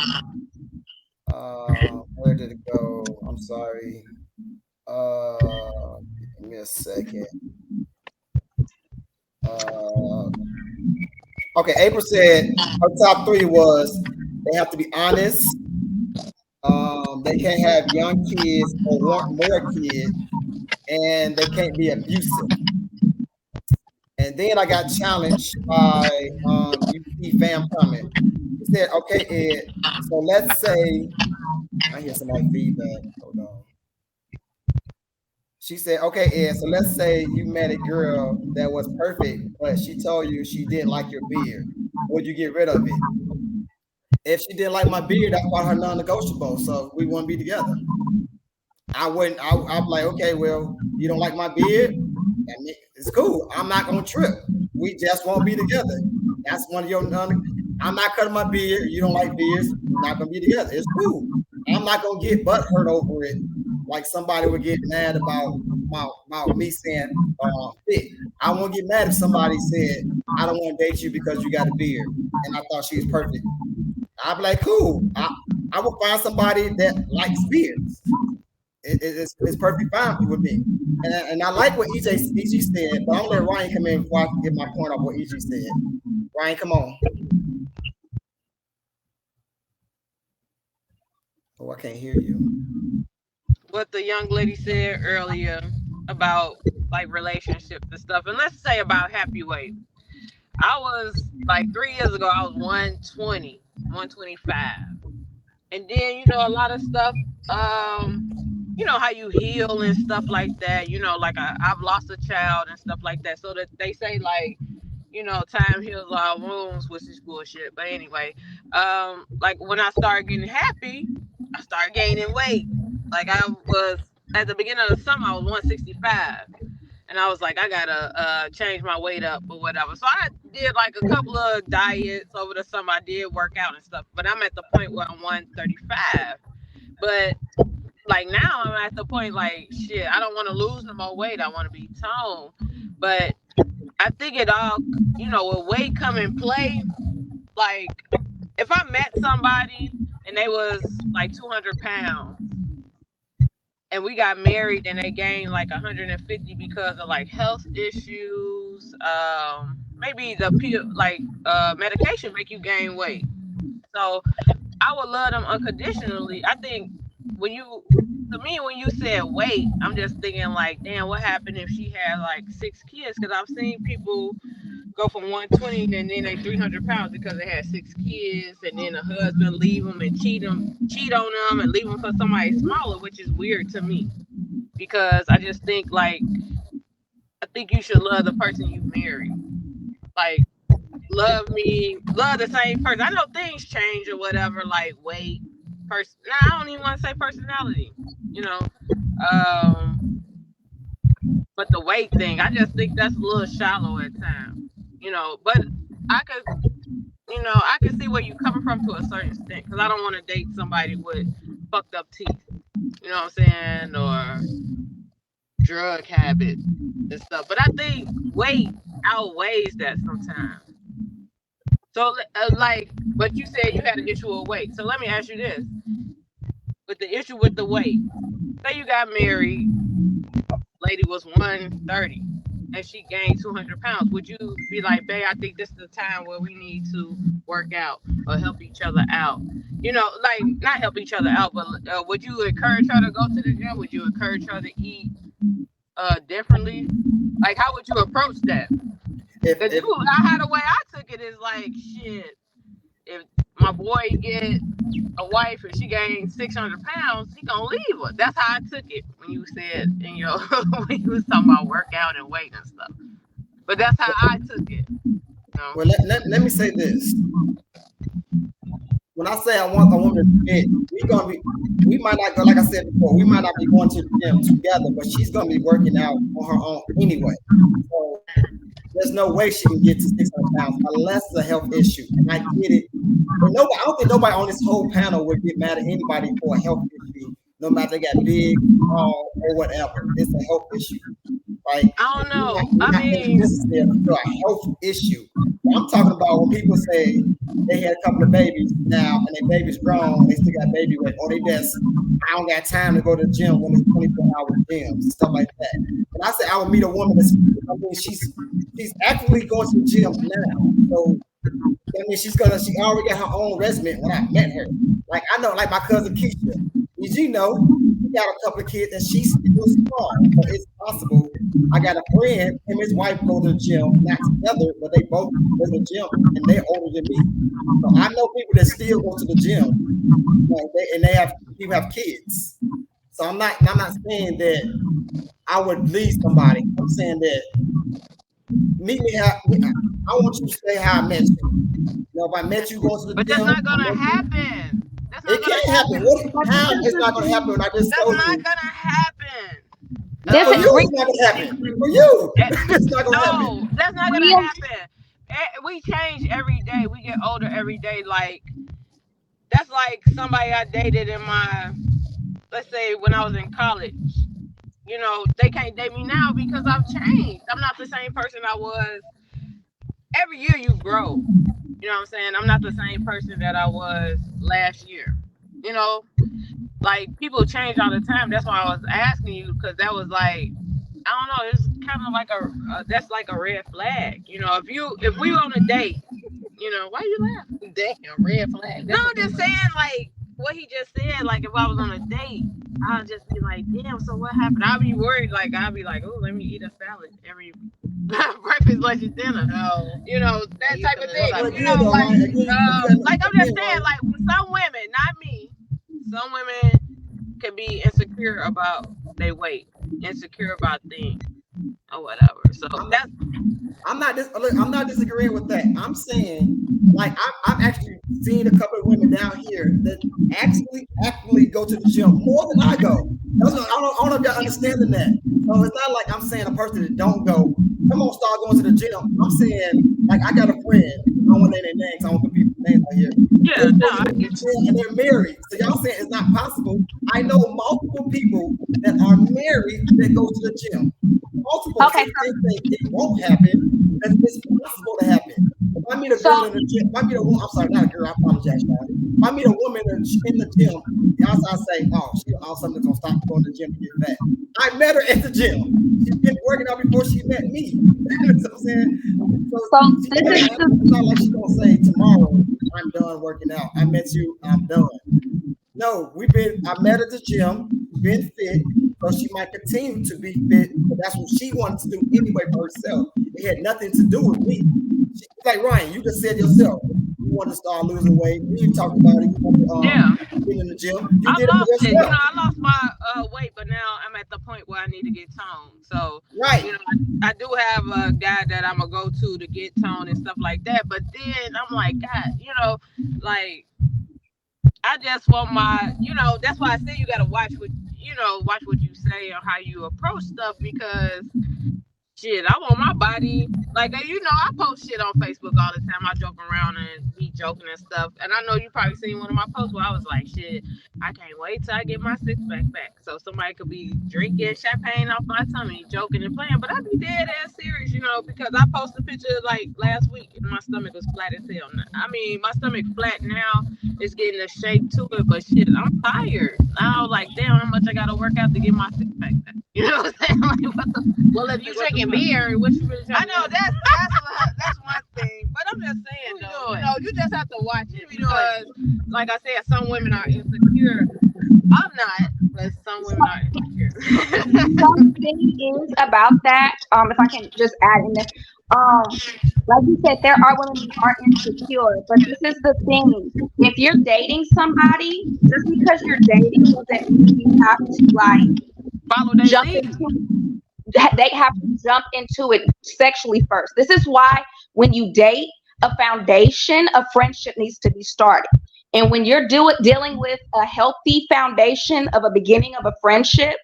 where did it go? I'm sorry. Give me a second. Okay, April said her top three was they have to be honest. They can't have young kids or want more kids, and they can't be abusive. And then I got challenged by UP fam comment. He said, okay, Ed, so let's say, I hear somebody feedback. Hold on. She said, okay, Ed, so let's say you met a girl that was perfect, but she told you she didn't like your beard. Would you get rid of it? If she didn't like my beard, that's part of her non-negotiable. So we wouldn't be together. I wouldn't. I'm like, okay, well, you don't like my beard? I mean, it's cool. I'm not gonna trip. We just won't be together. That's one of your I'm not cutting my beard. You don't like beards. We're not gonna be together. It's cool. I'm not gonna get butt hurt over it. Like somebody would get mad about me saying fit. I won't get mad if somebody said I don't want to date you because you got a beard and I thought she was perfect. I'd be like, cool. I will find somebody that likes beards. It's perfectly fine with me. And I like what EG said, but I'm gonna let Ryan come in before I can get my point off what EG said. Ryan, come on. Oh, I can't hear you. What the young lady said earlier about like relationships and stuff, and let's say about happy weight. I was like 3 years ago, I was 120, 125. And then, you know, a lot of stuff, you know, how you heal and stuff like that. You know, like I've lost a child and stuff like that. So that they say, like, you know, time heals all wounds, which is bullshit. But anyway, like when I started getting happy, I started gaining weight. Like I was, at the beginning of the summer, I was 165. And I was like, I gotta change my weight up or whatever. So I did like a couple of diets over the summer. I did work out and stuff. But I'm at the point where I'm 135. But like now I'm at the point like, shit, I don't want to lose no more weight. I want to be toned. But I think it all, you know, with weight come in play. Like if I met somebody and they was like 200 pounds, and we got married and they gained like 150 because of like health issues. Maybe the medication make you gain weight. So I would love them unconditionally. I think when you said weight, I'm just thinking like, damn, what happened if she had like 6 kids? Because I've seen people go from 120 and then they 300 pounds because they had 6 kids, and then the husband leave them and cheat on them and leave them for somebody smaller, which is weird to me. Because I just think like, I think you should love the person you marry. Like, love the same person. I know things change or whatever, like weight, I don't even want to say personality, you know. But the weight thing, I just think that's a little shallow at times. You know, but I could see where you're coming from to a certain extent, because I don't want to date somebody with fucked up teeth, you know what I'm saying, or drug habits and stuff. But I think weight outweighs that sometimes. So, but you said you had an issue with weight. So let me ask you this: with the issue with the weight, say you got married, lady was 130. And she gained 200 pounds, would you be like, babe, I think this is the time where we need to work out or help each other out? You know, like, not help each other out, but would you encourage her to go to the gym? Would you encourage her to eat differently? Like, how would you approach that? Because how the way I took it is like, shit, if my boy get a wife and she gained 600 pounds, he gonna leave her. That's how I took it when you said in your when you was talking about workout and weight and stuff. But that's how I took it. You know? Well, let me say this. When I say I want a woman to fit, we might not go, like I said before, we might not be going to the gym together, but she's gonna be working out on her own anyway. So there's no way she can get to 600 pounds unless it's a health issue. And I get it. But nobody, I don't think nobody on this whole panel would get mad at anybody for a health issue, no matter they got big, small, or whatever. It's a health issue. Like, I don't know. I mean, this is a health issue. I'm talking about when people say they had a couple of babies now and their baby's grown, they still got baby weight, or they just, I don't got time to go to the gym when it's 24-hour gyms, stuff like that. And I say I would meet a woman that's, I mean, she's actively going to the gym now. So I mean, she already got her own regimen when I met her. Like I know, like my cousin Keisha, as you know, she got a couple of kids and she's still strong. So it's possible. I got a friend, him and his wife go to the gym, not together, but they both go to the gym and they're older than me. So I know people that still go to the gym, and people have kids. So I'm not saying that I would leave somebody. I'm saying that meet me how I want you to say how I met you. You know, if I met you going to the But gym, that's not gonna happen. It can't happen. How it's not gonna happen when I just told you? That's not gonna happen. For you, it's not gonna happen. For you, it's not gonna happen. No, that's not gonna happen. We change every day. We get older every day. Like that's like somebody I dated in my, let's say when I was in college. You know, they can't date me now because I've changed. I'm not the same person I was. Every year you grow. You know what I'm saying? I'm not the same person that I was last year. You know, like people change all the time. That's why I was asking you, because that was like, I don't know, it's kind of like that's like a red flag. You know, if we on a date, you know, why you laughing? Damn, red flag. No, I'm just saying, like what he just said, like if I was on a date, I'll just be like, damn, so what happened? I'll be worried, like I'll be like, oh, let me eat a salad every breakfast, lunch, and dinner. No. You know, that type of thing. Like, You know, like I'm just saying, like some women, not me, some women can be insecure about their weight, insecure about things or whatever. So I'm not disagreeing with that. I'm saying, like, I've actually seen a couple of women down here that actually go to the gym more than I go. I don't know if y'all understanding that. So it's not like I'm saying a person that don't go, come on, start going to the gym. I'm saying, like, I got a friend. I don't want to name their names. I don't put people's names out here. yeah, no, I get And they're married. So y'all saying it's not possible. I know multiple people that are married that go to the gym. Multiple things it won't happen, and it's possible to happen. If I meet a girl in the gym, if I meet a woman, I'm sorry, not a girl, I apologize, y'all. If I meet a woman in the gym, y'all say, oh, she all something's gonna stop going to the gym to get fat. I met her at the gym. She's been working out before she met me. You know what I'm saying? It's not like she's gonna say tomorrow, I'm done working out. I met you, I'm done. No, I met her at the gym, been fit, so she might continue to be fit, but that's what she wanted to do anyway for herself. It had nothing to do with me. Like Ryan, you just said yourself, you want to start losing weight. You talked about it. You want to get in the gym. You did lost it it. You know, yourself. I lost my weight, but now I'm at the point where I need to get toned. So, Right. you know, I do have a guy that I'm gonna go to get toned and stuff like that. But then I'm like, God, you know, like I just want my, you know, that's why I say you gotta watch what you say or how you approach stuff, because shit, I want my body, like, you know, I post shit on Facebook all the time. I joke around and be joking and stuff. And I know you probably seen one of my posts where I was like, shit, I can't wait till I get my six-pack back. So somebody could be drinking champagne off my tummy, joking and playing. But I be dead ass serious, you know, because I posted a picture like last week and my stomach was flat as hell. I mean, my stomach flat now. It's getting a shape to it, but shit, I'm tired. I was like, damn, how much I gotta work out to get my six-pack back. You know what I'm saying? Like, what the, Well, if you're drinking beer, what you really I trying know to do? that's one thing, but I'm just saying though, you know, you just have to watch it because, like I said, some women are insecure. I'm not, but some women are insecure. Something is about that. If I can just add in there, Like you said, there are women who are insecure, but this is the thing. If you're dating somebody, just because you're dating doesn't mean you have to like Follow their jump lead. into they have to jump into it sexually first. This is why when you date, a foundation of friendship needs to be started. And when you're dealing with a healthy foundation of a beginning of a friendship,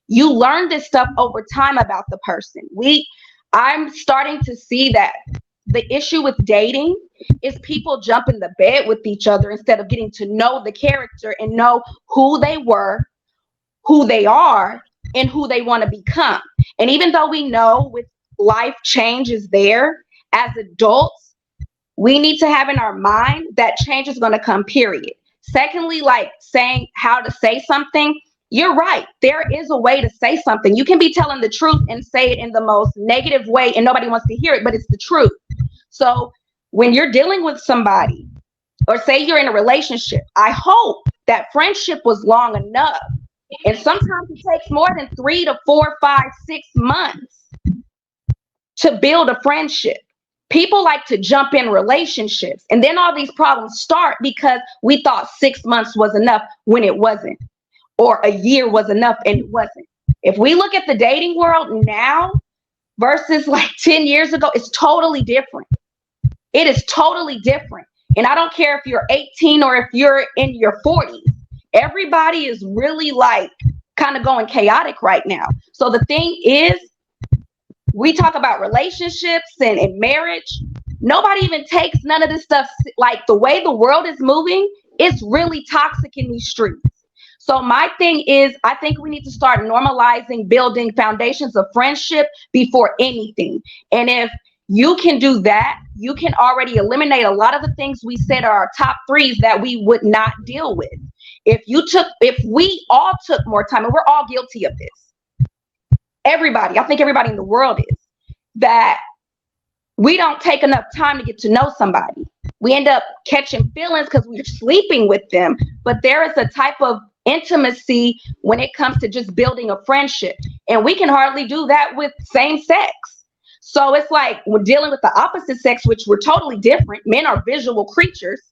you learn this stuff over time about the person. I'm starting to see that the issue with dating is people jump in the bed with each other instead of getting to know the character and know who they were, who they are, and who they want to become. And even though we know with life change is there, as adults, we need to have in our mind that change is going to come, period. Secondly, like saying how to say something, you're right. There is a way to say something. You can be telling the truth and say it in the most negative way and nobody wants to hear it, but it's the truth. So when you're dealing with somebody, or say you're in a relationship, I hope that friendship was long enough. And sometimes it takes more than 3 to 4, 5, 6 months to build a friendship. People like to jump in relationships, and then all these problems start because we thought 6 months was enough when it wasn't, or a year was enough and it wasn't. If we look at the dating world now versus like 10 years ago, it's totally different. It is totally different. And I don't care if you're 18 or if you're in your 40s. Everybody is really like kind of going chaotic right now. So the thing is, we talk about relationships and marriage. Nobody even takes none of this stuff. Like the way the world is moving, it's really toxic in these streets. So my thing is, I think we need to start normalizing building foundations of friendship before anything. And if you can do that, you can already eliminate a lot of the things we said are our top threes that we would not deal with. If we all took more time, and we're all guilty of this. Everybody, I think everybody in the world is, that we don't take enough time to get to know somebody. We end up catching feelings because we're sleeping with them, but there is a type of intimacy when it comes to just building a friendship, and we can hardly do that with same sex. So it's like we're dealing with the opposite sex, which we're totally different. Men are visual creatures.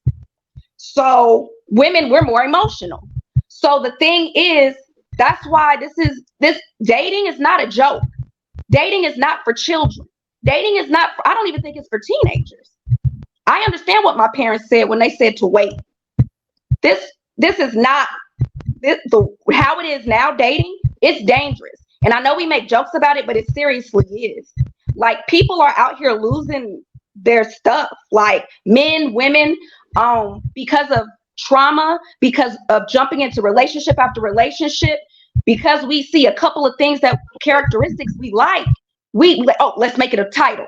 So women, we're more emotional. So the thing is, that's why this dating is not a joke. Dating is not for children. Dating is not, I don't even think it's for teenagers. I understand what my parents said when they said to wait. This is not how it is now. Dating, it's dangerous. And I know we make jokes about it, but it seriously is. Like, people are out here losing their stuff, like men, women, because of trauma, because of jumping into relationship after relationship, because we see a couple of things that characteristics we like, let's make it a title.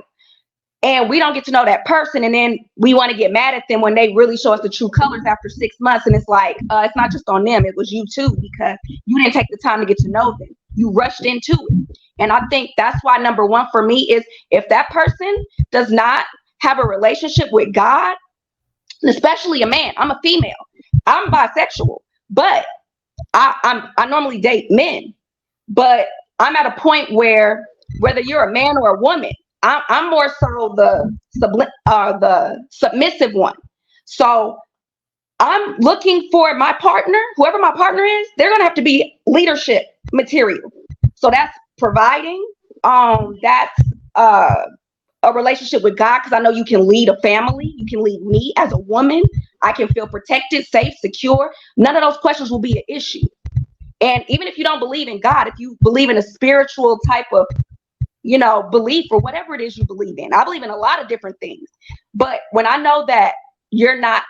And we don't get to know that person, and then we want to get mad at them when they really show us the true colors after 6 months. And it's like, it's not just on them, it was you too, because you didn't take the time to get to know them. You rushed into it. And I think that's why number one for me is, if that person does not have a relationship with God, especially a man, I'm a female, I'm bisexual, but I normally date men, but I'm at a point where whether you're a man or a woman, I'm more so the submissive one. So I'm looking for my partner, whoever my partner is, they're gonna have to be leadership material. So that's providing, that's a relationship with God, because I know you can lead a family, you can lead me as a woman. I can feel protected, safe, secure. None of those questions will be an issue. And even if you don't believe in God, if you believe in a spiritual type of, belief, or whatever it is you believe in, I believe in a lot of different things. But when I know that you're not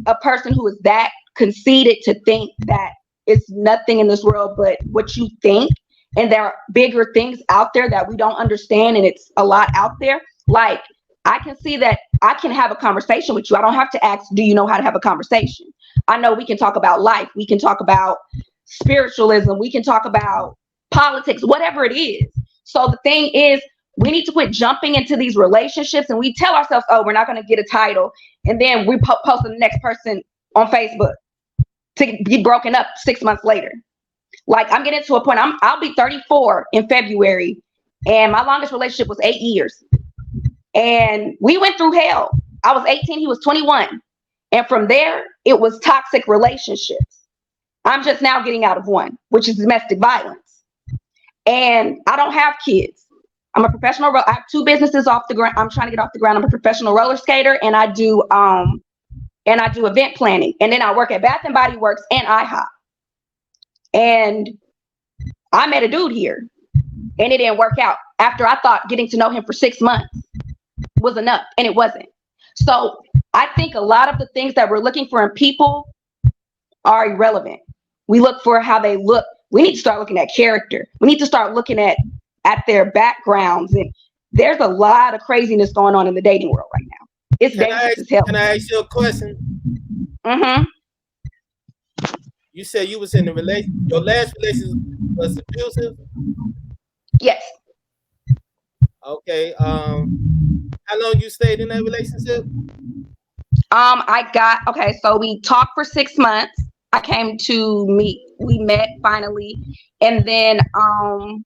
a person who is that conceited to think that it's nothing in this world but what you think, and there are bigger things out there that we don't understand, and it's a lot out there, like, I can see that I can have a conversation with you. I don't have to ask, do you know how to have a conversation? I know we can talk about life. We can talk about spiritualism. We can talk about politics, whatever it is. So the thing is, we need to quit jumping into these relationships, and we tell ourselves, oh, we're not going to get a title. And then we post the next person on Facebook to be broken up 6 months later. Like, I'm getting to a point, I'll be 34 in February, and my longest relationship was 8 years. And we went through hell. I was 18, he was 21. And from there, it was toxic relationships. I'm just now getting out of one, which is domestic violence. And I don't have kids. I'm a professional. I have 2 businesses off the ground. I'm trying to get off the ground. I'm a professional roller skater, and I do event planning. And then I work at Bath and Body Works and IHOP. And I met a dude here, and it didn't work out. After I thought getting to know him for 6 months was enough, and it wasn't. So I think a lot of the things that we're looking for in people are irrelevant. We look for how they look. We need to start looking at character. We need to start looking at their backgrounds. And there's a lot of craziness going on in the dating world right now. It's dangerous as hell. Can I ask you a question? Mm-hmm. You said you was in a relationship. Your last relationship was abusive? Yes. Okay. How long you stayed in that relationship? So we talked for 6 months. I came to meet. We met finally, and then I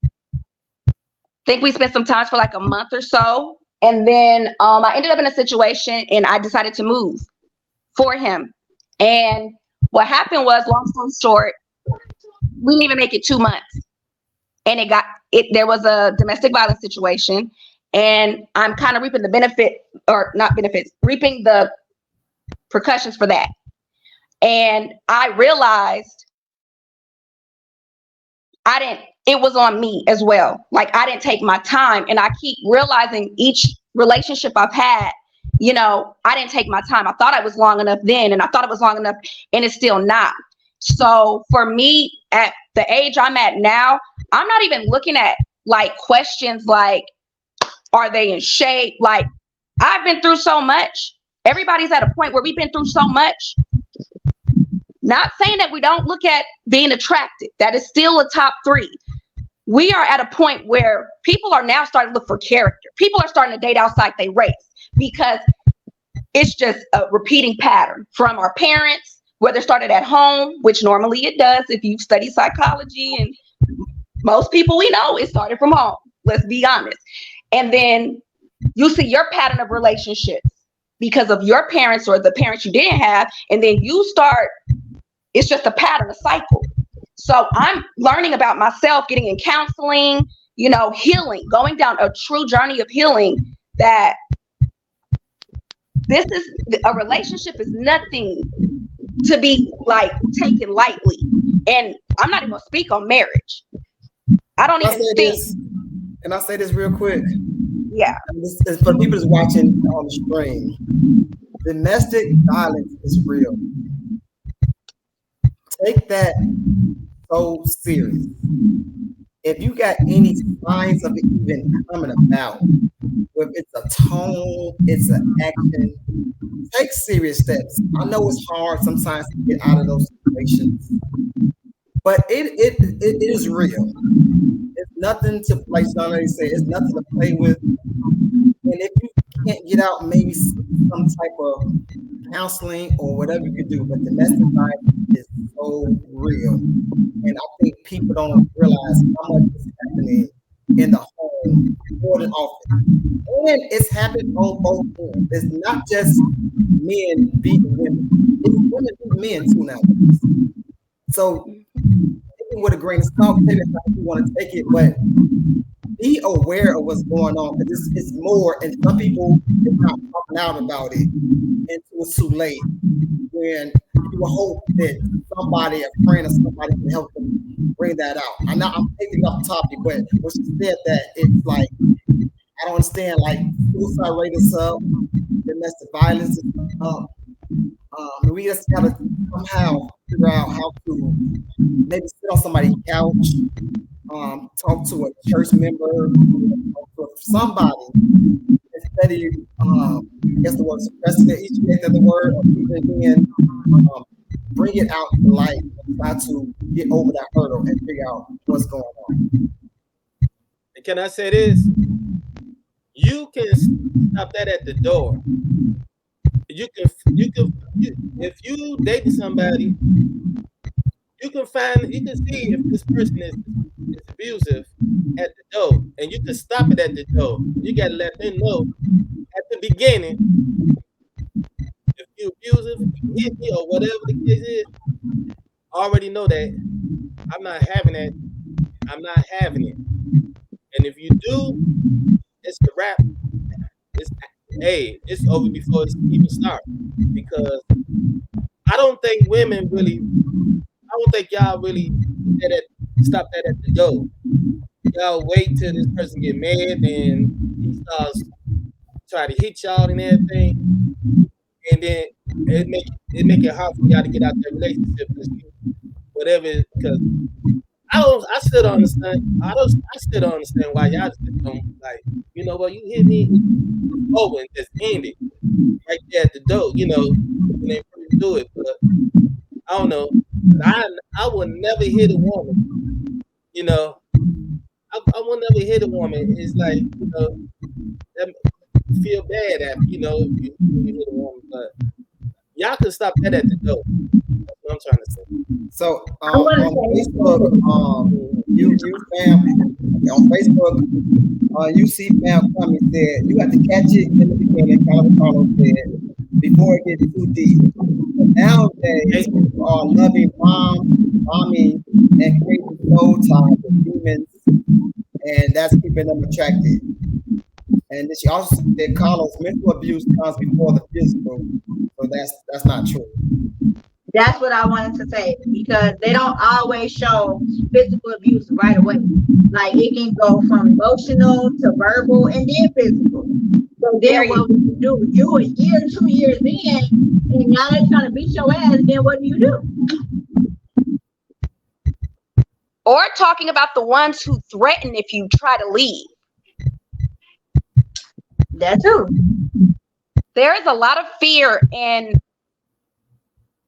think we spent some time for like a month or so, and then I ended up in a situation, and I decided to move for him. And what happened was, long story short, we didn't even make it 2 months, and there was a domestic violence situation, and I'm kind of reaping the reaping the repercussions for that. And I realized it was on me as well. Like, I didn't take my time, and I keep realizing each relationship I've had, I didn't take my time. I thought I was long enough then, and I thought it was long enough, and it's still not. So for me, at the age I'm at now, I'm not even looking at like questions like, are they in shape? Like, I've been through so much. Everybody's at a point where we've been through so much. Not saying that we don't look at being attractive. That is still a top 3. We are at a point where people are now starting to look for character. People are starting to date outside their race because it's just a repeating pattern from our parents, whether it started at home, which normally it does if you study psychology, and most people we know it started from home. Let's be honest. And then you see your pattern of relationships because of your parents or the parents you didn't have, and then you start. It's just a pattern, a cycle. So I'm learning about myself, getting in counseling, healing, going down a true journey of healing, that a relationship is nothing to be like taken lightly. And I'm not even gonna speak on marriage. I don't even think. Can I say this real quick? Yeah. This is for people that's watching on the stream. Domestic violence is real. Take that so serious. If you got any signs of it even coming about, whether it's a tone, it's an action, take serious steps. I know it's hard sometimes to get out of those situations, but it is real. It's nothing to play. Somebody say it's nothing to play with. And if you can't get out, maybe some type of counseling or whatever you could do. But domestic violence is so real, and I think people don't realize how much is happening in the home more than often. And it's happening on both ends. It's not just men beating women; it's women beating men too now. So, with a grain of salt, take it how you want to take it, but be aware of what's going on, because it's more, and some people are not talking out about it until it's too late. When you will hope that somebody, a friend or somebody, can help them bring that out. I'm taking off the topic, but when she said that, it's like, I don't understand, like, suicide rate is up, domestic violence is up. We just gotta somehow figure out how to maybe sit on somebody's couch, talk to a church member, talk to somebody, instead of I guess the word suppressing it, each other word, or even being bring it out to light, and try to get over that hurdle and figure out what's going on. And can I say this? You can stop that at the door. You can if you dating somebody, you can see if this person is abusive at the door, and you can stop it at the door. You gotta let them know beginning, if you abusive, if you hit me or whatever the case is, I already know that I'm not having that. I'm not having it. And if you do, it's a wrap. It's it's over before it even starts. Because I don't think women really. I don't think y'all really stop that at the door. Y'all wait till this person get mad and he starts try to hit y'all and everything, and then it make it hard for y'all to get out that relationship whatever. Because I still don't understand. I still don't understand why y'all just don't like. You know what? You hit me over and just end it right there at the door. You know, when they really do it, but I don't know. I would never hit a woman. You know, I will never hit a woman. It's like, you know, that feel bad after, you know, if you hit a woman. But y'all can stop that at the door. That's what I'm trying to say. So on Facebook, you fam on Facebook, you see fam come and said you have to catch it in the beginning. Carlos said before it gets too deep. But nowadays, people are loving mommy, and creating soul ties with humans, and that's keeping them attracted. And then she also said Carlos, mental abuse comes before the physical, so that's not true. That's what I wanted to say, because they don't always show physical abuse right away. Like it can go from emotional to verbal and then physical. So then what would you do? You a year, 2 years in, and now they're trying to beat your ass, then what do you do? Or talking about the ones who threaten if you try to leave. That too. There is a lot of fear and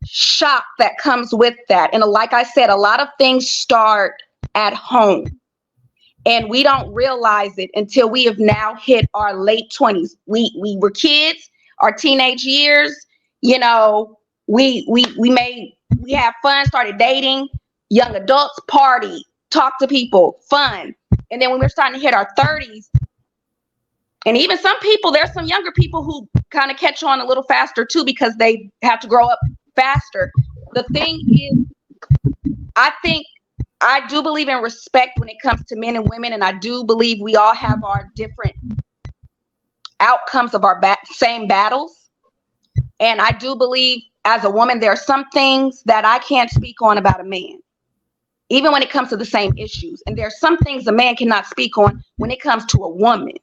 shock that comes with that. And like I said, a lot of things start at home. And we don't realize it until we have now hit our late 20s. We were kids, our teenage years, you know, we have fun, started dating, young adults, party, talk to people, fun. And then when we're starting to hit our 30s, and even some people, there's some younger people who kind of catch on a little faster too, because they have to grow up faster. The thing is, I do believe in respect when it comes to men and women, and I do believe we all have our different outcomes of our same battles. And I do believe as a woman, there are some things that I can't speak on about a man, even when it comes to the same issues. And there are some things a man cannot speak on when it comes to a woman.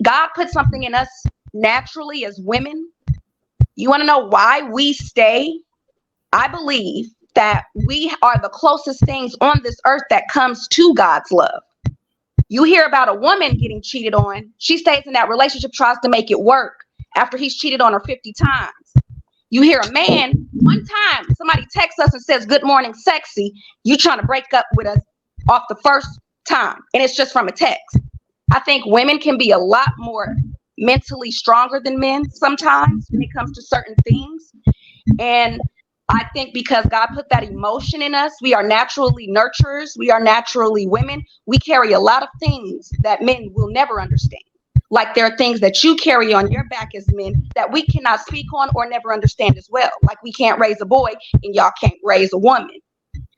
God put something in us naturally as women. You want to know why we stay? I believe that we are the closest things on this earth that comes to God's love. You hear about a woman getting cheated on. She stays in that relationship, tries to make it work after he's cheated on her 50 times. You hear a man, one time somebody texts us and says, "Good morning, sexy." You trying to break up with us off the first time. And it's just from a text. I think women can be a lot more mentally stronger than men sometimes when it comes to certain things. And I think because God put that emotion in us, we are naturally nurturers. We are naturally women. We carry a lot of things that men will never understand. Like there are things that you carry on your back as men that we cannot speak on or never understand as well. Like we can't raise a boy and y'all can't raise a woman.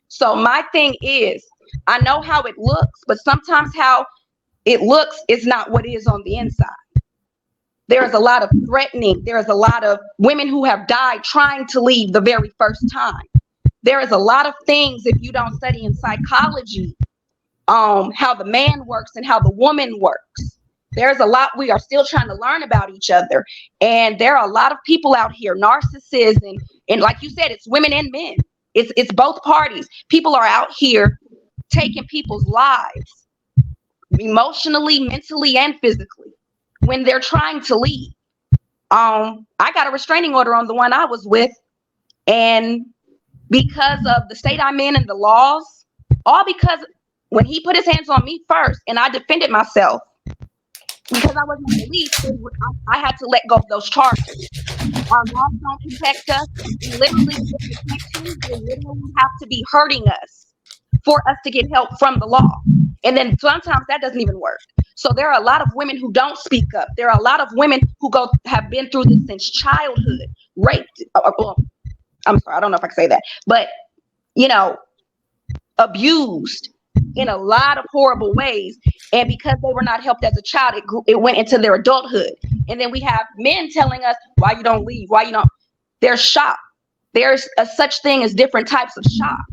So my thing is, I know how it looks, but sometimes how it looks is not what is on the inside. There is a lot of threatening. There is a lot of women who have died trying to leave the very first time. There is a lot of things, if you don't study in psychology, how the man works and how the woman works. There's a lot we are still trying to learn about each other. And there are a lot of people out here, narcissists, and like you said, it's women and men. It's both parties. People are out here taking people's lives emotionally, mentally, and physically when they're trying to leave. I got a restraining order on the one I was with, and because of the state I'm in and the laws, all because when he put his hands on me first and I defended myself because I wasn't released, I had to let go of those charges. Our laws don't protect us. We literally get protection. They literally have to be hurting us for us to get help from the law. And then sometimes that doesn't even work. So there are a lot of women who don't speak up. There are a lot of women who have been through this since childhood, raped. Well, I'm sorry, I don't know if I can say that, but abused in a lot of horrible ways. And because they were not helped as a child, it went into their adulthood. And then we have men telling us, why you don't leave? Why you don't? There's shock. There's a such thing as different types of shock.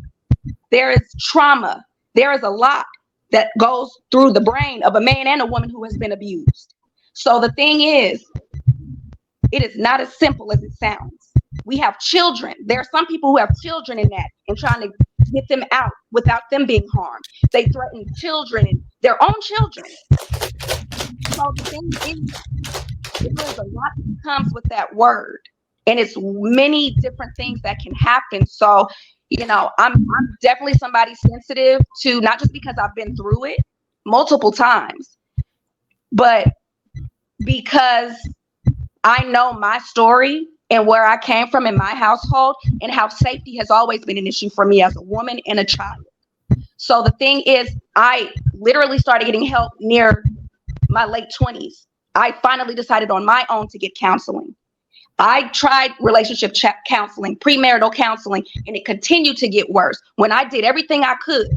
There is trauma. There is a lot that goes through the brain of a man and a woman who has been abused. So the thing is, it is not as simple as it sounds. We have children. There are some people who have children in that and trying to get them out without them being harmed. They threaten children and their own children. So the thing is, there's a lot that comes with that word. And it's many different things that can happen. So, I'm definitely somebody sensitive to, not just because I've been through it multiple times, but because I know my story and where I came from in my household and how safety has always been an issue for me as a woman and a child. So the thing is, I literally started getting help near my late 20s. I finally decided on my own to get counseling. I tried relationship counseling, premarital counseling, and it continued to get worse when I did everything I could.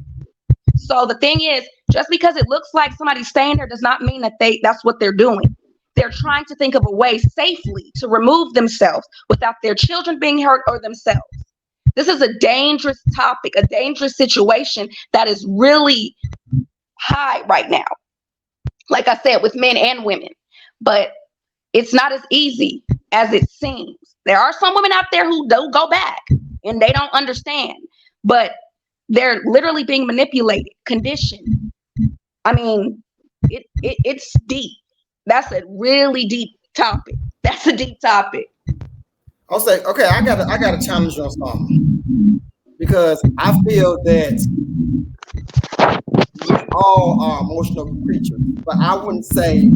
So the thing is, just because it looks like somebody's staying there does not mean that that's what they're doing. They're trying to think of a way safely to remove themselves without their children being hurt or themselves. This is a dangerous topic, a dangerous situation that is really high right now. Like I said, with men and women, but it's not as easy as it seems. There are some women out there who don't go back and they don't understand, but they're literally being manipulated, conditioned. I mean, it's deep. That's a really deep topic. That's a deep topic. I'll say, okay, I gotta challenge you on something, because I feel that we all are emotional creatures, but I wouldn't say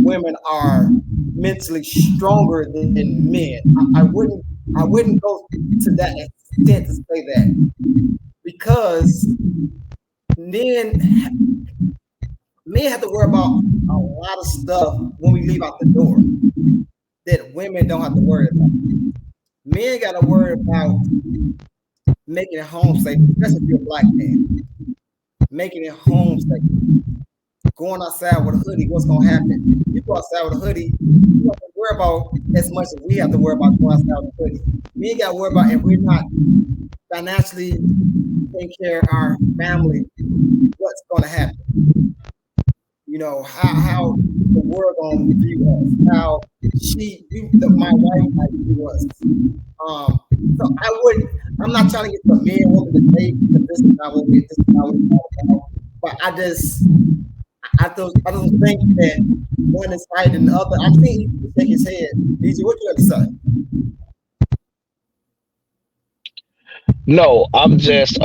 women are mentally stronger than men. I wouldn't go to that extent to say that, because men have to worry about a lot of stuff when we leave out the door that women don't have to worry about. Men got to worry about making it home safe, especially if you're a black man. Making it home safe. Going outside with a hoodie, what's going to happen? You go outside with a hoodie, you don't have to worry about as much as we have to worry about going outside with a hoodie. We ain't got to worry about, if we're not financially taking care of our family, what's going to happen? How the world gonna view us, how my wife might view us. So I'm not trying to get the men woman to take, because this is not what it's all about. But I don't think that one is right than the other. I think he can shake his head. DJ, what you have to say? No, I'm just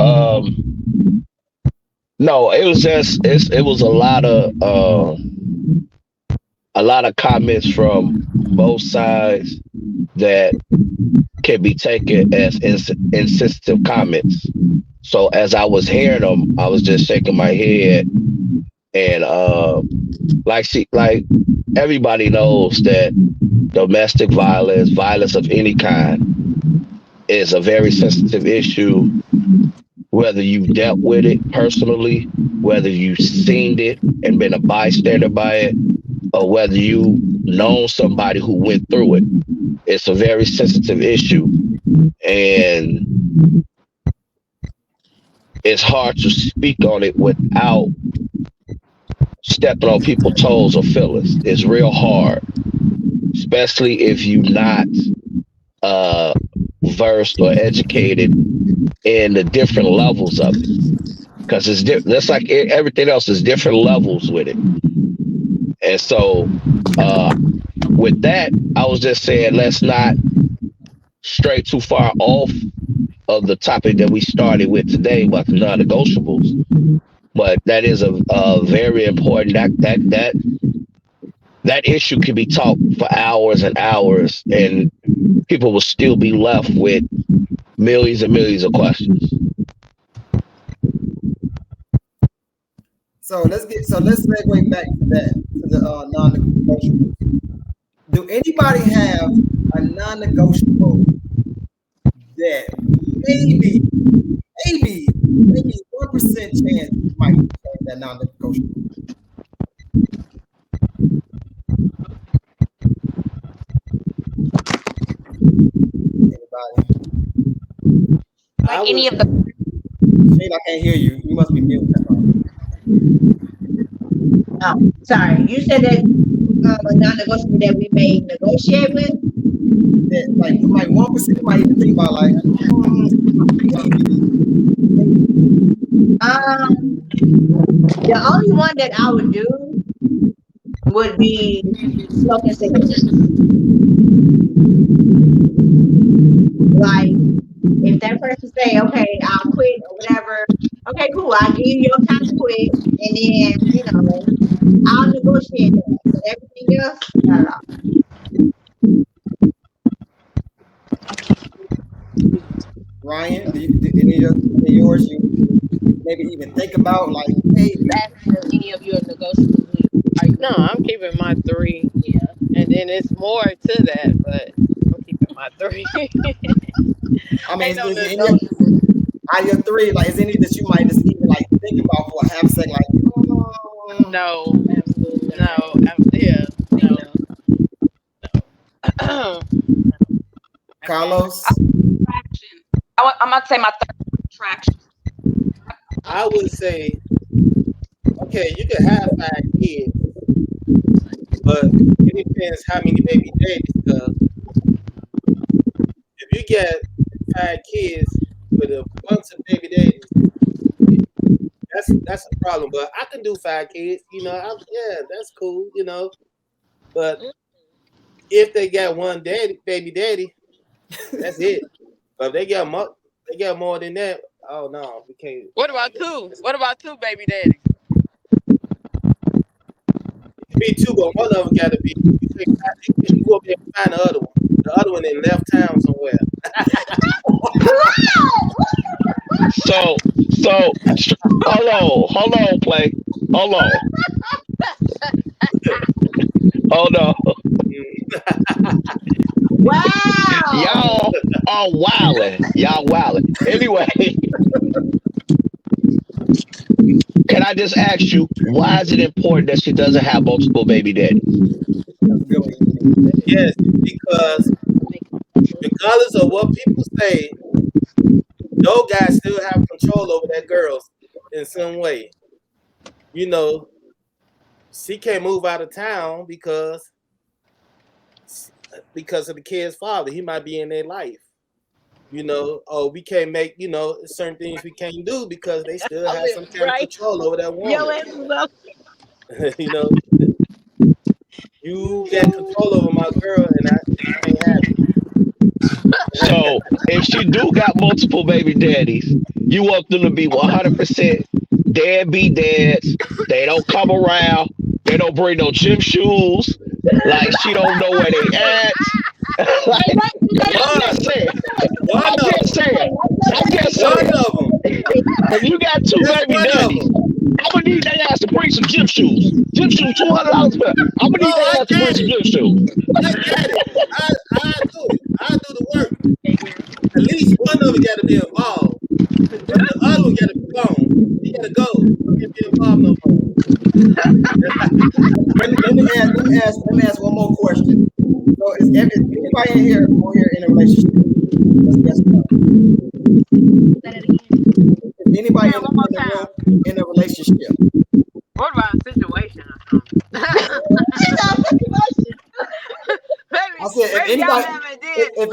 no, it was a lot of comments from both sides that can be taken as insensitive comments. So as I was hearing them, I was just shaking my head, and like everybody knows that domestic violence of any kind, is a very sensitive issue. Whether you've dealt with it personally, whether you've seen it and been a bystander by it, or whether you know somebody who went through it, it's a very sensitive issue. And it's hard to speak on it without stepping on people's toes or feelings. It's real hard, especially if you're not versed or educated in the different levels of it, because it's that's like everything else, is different levels with it. And so with that, I was just saying, let's not stray too far off of the topic that we started with today about the non-negotiables. But that is a very important, that issue can be talked for hours and hours, and people will still be left with millions and millions of questions. So let's segue back to that to the non-negotiable. Do anybody have a non-negotiable that maybe 1% chance you might change that non-negotiable? Anybody? I Like any would of the Shane, I can't hear you. You must be muted. Oh, sorry. You said that a non-negotiable that we may negotiate with. That like 1% might even think about like maybe. The only one that I would do would be smoking cigarettes. Like, if that person say, okay, I'll quit or whatever, okay, cool. I'll give you your time to quit, and then, I'll negotiate that. But everything else, not at all. Ryan, do any of yours you maybe even think about like maybe? Any of your negotiables? No, I'm keeping my 3. Yeah. And then it's more to that, but I'm keeping my 3. I mean, Ain't no is any negotiable. out of your 3, like is any that you might just even like think about for a half second, like No, Absolutely no, not. yeah, no. Carlos? traction. I'm gonna say my third traction. I would say, okay, you can have 5 kids, but it depends how many baby daddies. Because if you get 5 kids with a bunch of baby daddies, that's a problem. But I can do 5 kids, yeah, that's cool, But if they got one baby daddy, that's it. But if they got more than that, oh no, we can't. What about 2? What about 2 baby daddies? Me too, but one of them got to be. You won't be able to find the other one. The other one in left town somewhere. So hold on, play. Hold on. Wow. Y'all are wilding. Y'all wilding. Anyway, can I just ask you, why is it important that she doesn't have multiple baby daddies? Yes, because regardless of what people say, those guys still have control over that girl in some way. She can't move out of town because of the kid's father. He might be in their life. We can't make, certain things we can't do because they still have some kind of control over that woman. You got control over my girl and I can't have it. So if she do got multiple baby daddies, you want them to be 100% deadbeat dads. They don't come around. They don't bring no gym shoes. Like she don't know where they at. Like, I'm just saying. If you got 2 baby daddies, I'm gonna need their ass to bring some gym shoes. Gym shoes, $200 per. I'm gonna need their ass to bring some gym shoes. I get it. I do it. I do the work. At least one of them got to be involved. But the other one got to be gone. He got to go. He can't be involved no more. Let me ask one more question. So is anybody in here in a relationship? Let's go. Is anybody in a relationship? What about a situation or something? I said if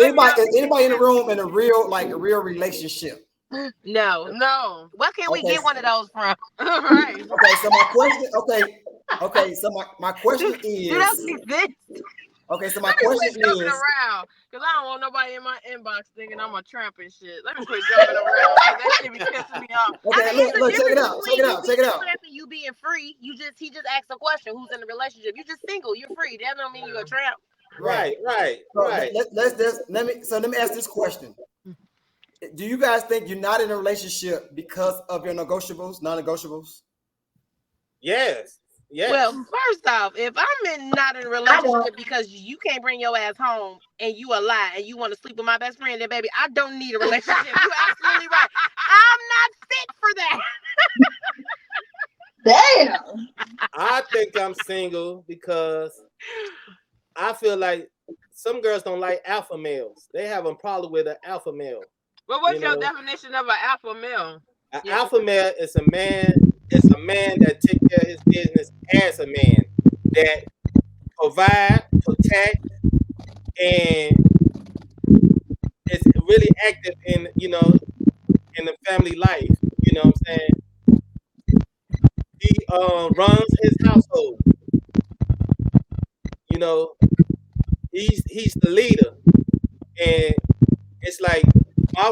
anybody in the room in a real relationship. No. Where can we get one of those from? Right. Okay, so my question. Okay, so my question is. Okay, so my question is. Around, because I don't want nobody in my inbox thinking I'm a tramp and shit. Let me quit jumping around. That shit be pissing me off. Okay, look, check it out. You being free, he just asked a question. Who's in the relationship? You just single. You're free. That don't mean you're a tramp. Right. So let me ask this question. Do you guys think you're not in a relationship because of your non-negotiables? Yes. Yes. Well, first off, if I'm not in a relationship because you can't bring your ass home and you a lie and you want to sleep with my best friend, then baby, I don't need a relationship. You're absolutely right. I'm not fit for that. Damn. I think I'm single because I feel like some girls don't like alpha males. They have a problem with an alpha male. Well, what's You your know? definition of an alpha male? An alpha male is a man. It's a man that takes care of his business as a man, that provide, protect, and is really active in in the family life. You know what I'm saying? He runs his household. You know, he's the leader, and it's like my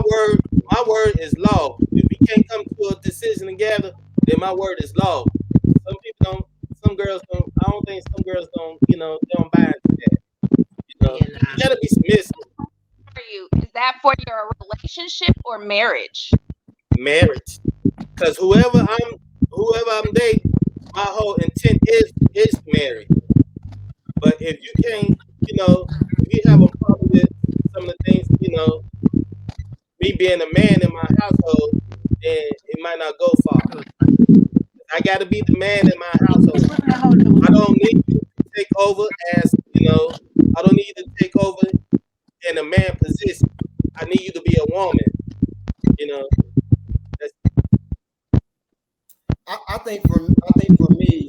word is law. If we can't come to a decision together, then my word is law. Some people don't. Some girls don't. I don't think some girls don't. They don't buy into that. You gotta be submissive. For you, is that for your relationship or marriage? Marriage, because whoever I'm dating, my whole intent is to marry. But if you can't, if you have a problem with some of the things, me being a man in my household, then it might not go far. I got to be the man in my household. I don't need you to take over as, I don't need you to take over in a man position. I need you to be a woman. That's, I think for me,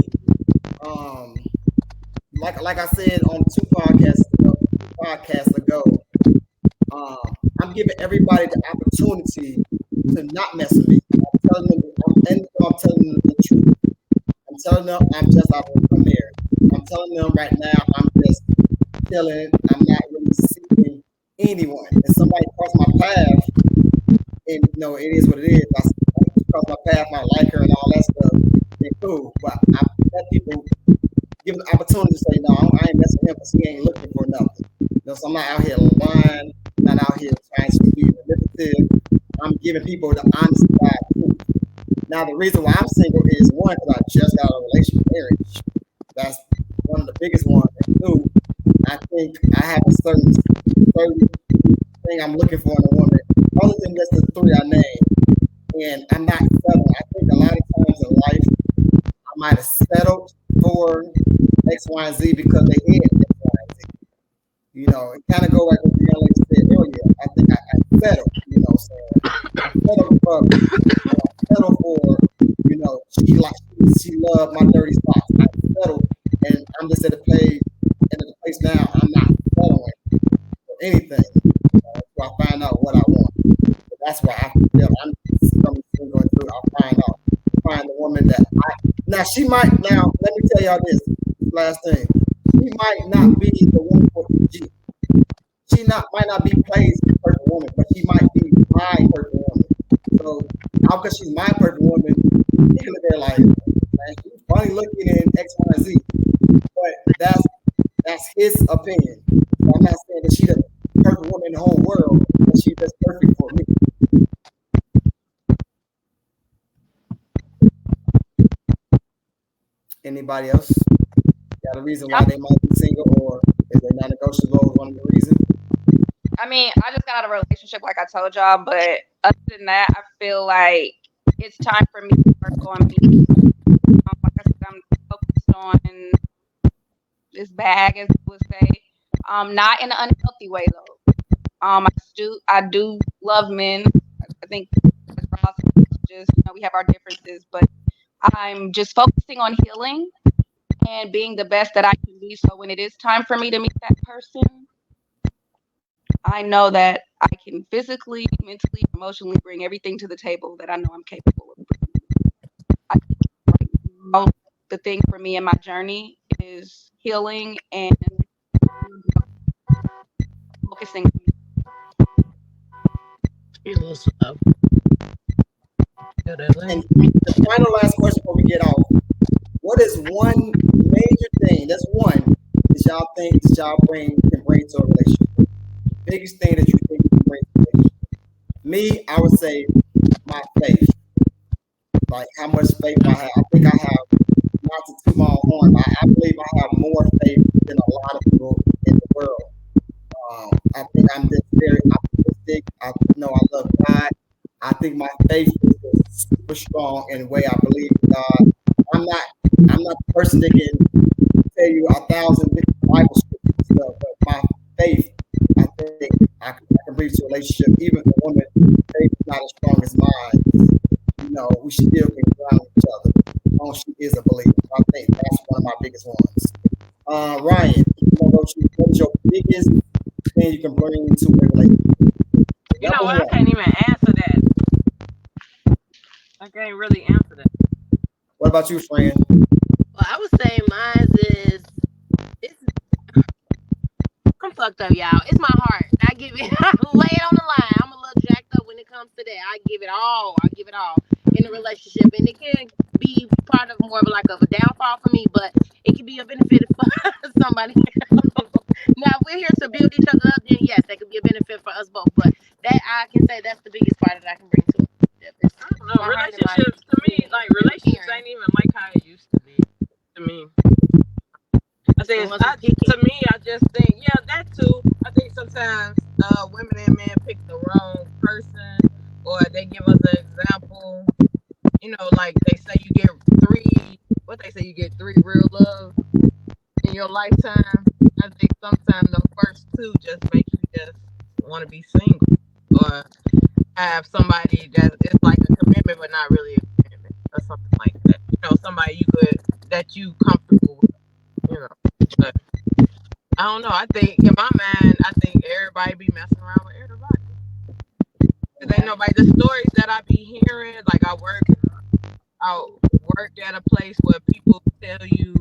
like I said on two podcasts ago, I'm giving everybody the opportunity to not mess with me. I'm telling them the truth. I'm telling them I'm just out of a marriage. I'm telling them right now I'm just chilling. I'm not really seeking anyone. If somebody crossed my path, and it is what it is. I cross my path, I like her and all that stuff. Then cool. But I let people give the opportunity to say, no, I ain't messing with him because he ain't looking for nothing. So I'm not out here lying, not out here trying to be manipulative. I'm giving people the honest God truth. Now, the reason why I'm single is one, because I just got a relationship marriage. That's one of the biggest ones. And two, I think I have a certain thing I'm looking for in a woman, other than just the three I named. And I'm not settling. I think a lot of times in life, I might have settled for X, Y, and Z because they had X, Y, and Z. It kind of go like what the young lady said earlier. I think I settled, so I settled for, she loved my dirty spots. I settled, and I'm just at the place now. I'm not settling for anything. So I find out what I want. But that's why I feel I'm single until I find the woman that she might, now let me tell y'all this last thing. She might not be the woman for G. She might not be Play's perfect woman, but she might be my perfect woman. So how because she's my perfect woman, people are there like, man, she's funny looking in X, Y, and Z. But that's his opinion. So I'm not saying that she's the perfect woman in the whole world, but she's just perfect for me. Anybody else got a reason why they might be single, or is they not negotiable is one of the reasons? I mean, I just got out of a relationship, like I told y'all, but other than that, I feel like it's time for me to work on me. Like I said, I'm focused on this bag, as I would say. Not in an unhealthy way, though. I do love men. I think just we have our differences, but I'm just focusing on healing and being the best that I can be. So when it is time for me to meet that person, I know that I can physically, mentally, emotionally bring everything to the table that I know I'm capable of bringing. I think right now, the thing for me in my journey is healing and focusing. And the final last question before we get off. What is one major thing, that's one, that y'all think that y'all can bring to a relationship? Biggest thing that you think you can bring to a relationship? Me, I would say my faith. Like how much faith I have. I think I have to toot my own horn. I believe I have more faith than a lot of people in the world. I think I'm just very optimistic. I know I love God. I think my faith is super strong in the way I believe in God. I'm not the person that can tell you 1,000 different Bible scriptures and stuff, but my faith, I think I can bring to a relationship, even if a woman faith is not as strong as mine. You know, we still can ground each other as long as she is a believer. I think that's one of my biggest ones. Ryan, what is your biggest thing you can bring to a relationship? You know what? I can't even answer that. I can't really answer that. What about you, friend? Well, I would say mine is I'm fucked up, y'all. It's my heart. I give it, I lay it on the line. I'm a little jacked up when it comes to that. I give it all. In a relationship, and it can be part of more of like of a downfall for me, but it can be a benefit for somebody else. Now, if we're here to build each other up, then yes, that could be a benefit for us both. But that I can say that's the biggest part that I can bring to it. I don't know. Relationships to me, like relationships ain't even like how it used to be. To me, to me, I just think, yeah, that too. I think sometimes women and men pick the wrong person, or they give us an example. You know, like they say you get three real love in your lifetime. I think sometimes the first two just make you just want to be single, or have somebody that is like a commitment but not really a commitment, or something like that. You know, somebody that you comfortable with, you know. But I don't know. I think in my mind, everybody be messing around with everybody. Cause ain't nobody. The stories that I be hearing, like I work at a place where people tell you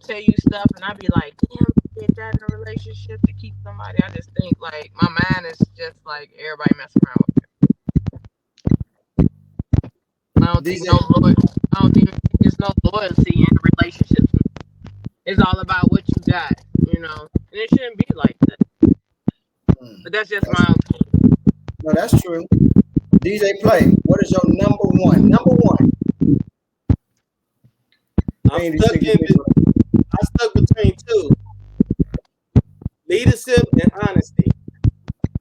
tell you stuff, and I be like, damn, you get that in a relationship to keep somebody. I just think like my mind is just like everybody messing around with it. I don't think there's no loyalty in relationships. It's all about what you got, you know, and it shouldn't be like that. But that's just my opinion. No, that's true. DJ Play, what is your number one? I'm stuck between two: leadership and honesty.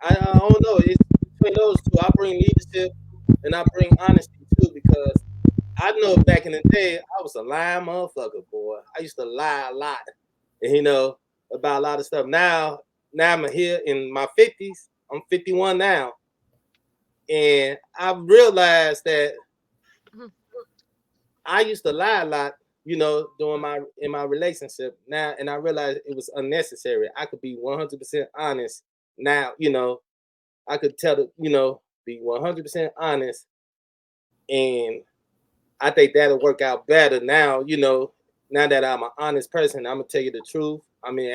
I don't know. It's between those two. I bring leadership and I bring honesty too, because I know back in the day I was a lying motherfucker, boy. I used to lie a lot, and about a lot of stuff. Now I'm here in my 50s. I'm 51 now, and I realized that I used to lie a lot, in my relationship now, and I realized it was unnecessary. I could be 100% honest now, I could be 100% honest, and I think that'll work out better now, now that I'm an honest person. I'm gonna tell you the truth. I mean,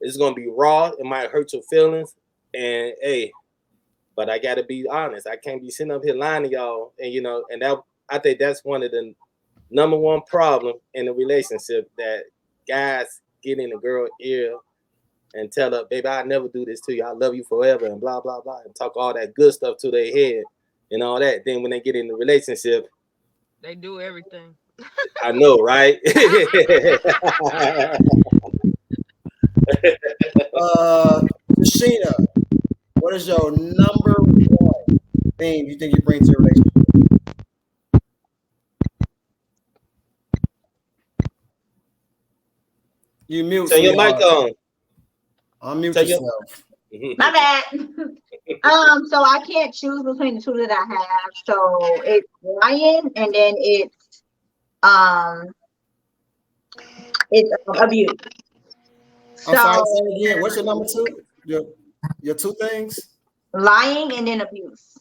it's gonna be raw. It might hurt your feelings, and but I gotta be honest. I can't be sitting up here lying to y'all, and I think that's one of the number one problem in a relationship, that guys get in a girl's ear and tell her, baby, I never do this to you. I love you forever, and blah, blah, blah, and talk all that good stuff to their head and all that. Then when they get in the relationship, they do everything. I know, right? Tashina, what is your number one thing you think you bring to a relationship? You mute. Turn your mic on. Unmute yourself. My bad. So I can't choose between the two that I have. So it's lying, and then it's abuse. I'm sorry, say again. What's your number two? Your two things? Lying and then abuse.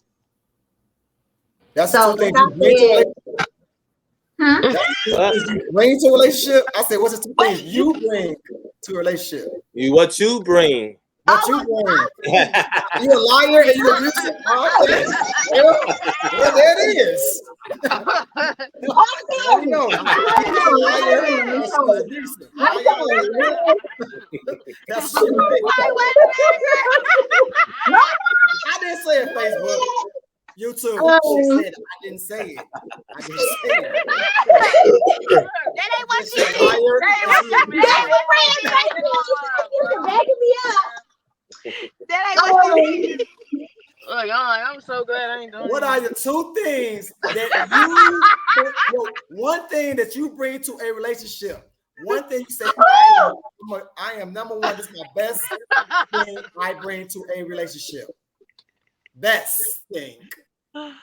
That's the two things you bring to a relationship. You bring to a relationship? I said, what's the two things you bring to a relationship? What you bring. What you bring. You a liar and you abusive. Well, there it is. You know. That's I didn't say it, Facebook. YouTube. Um, I didn't say it. I didn't say it. That ain't what she She's did. hired and she That ain't what she did. Look, I'm so glad I ain't doing What it. are the two things that one thing that you bring to a relationship? One thing you say, I am number one. This is my best thing I bring to a relationship. Best thing. I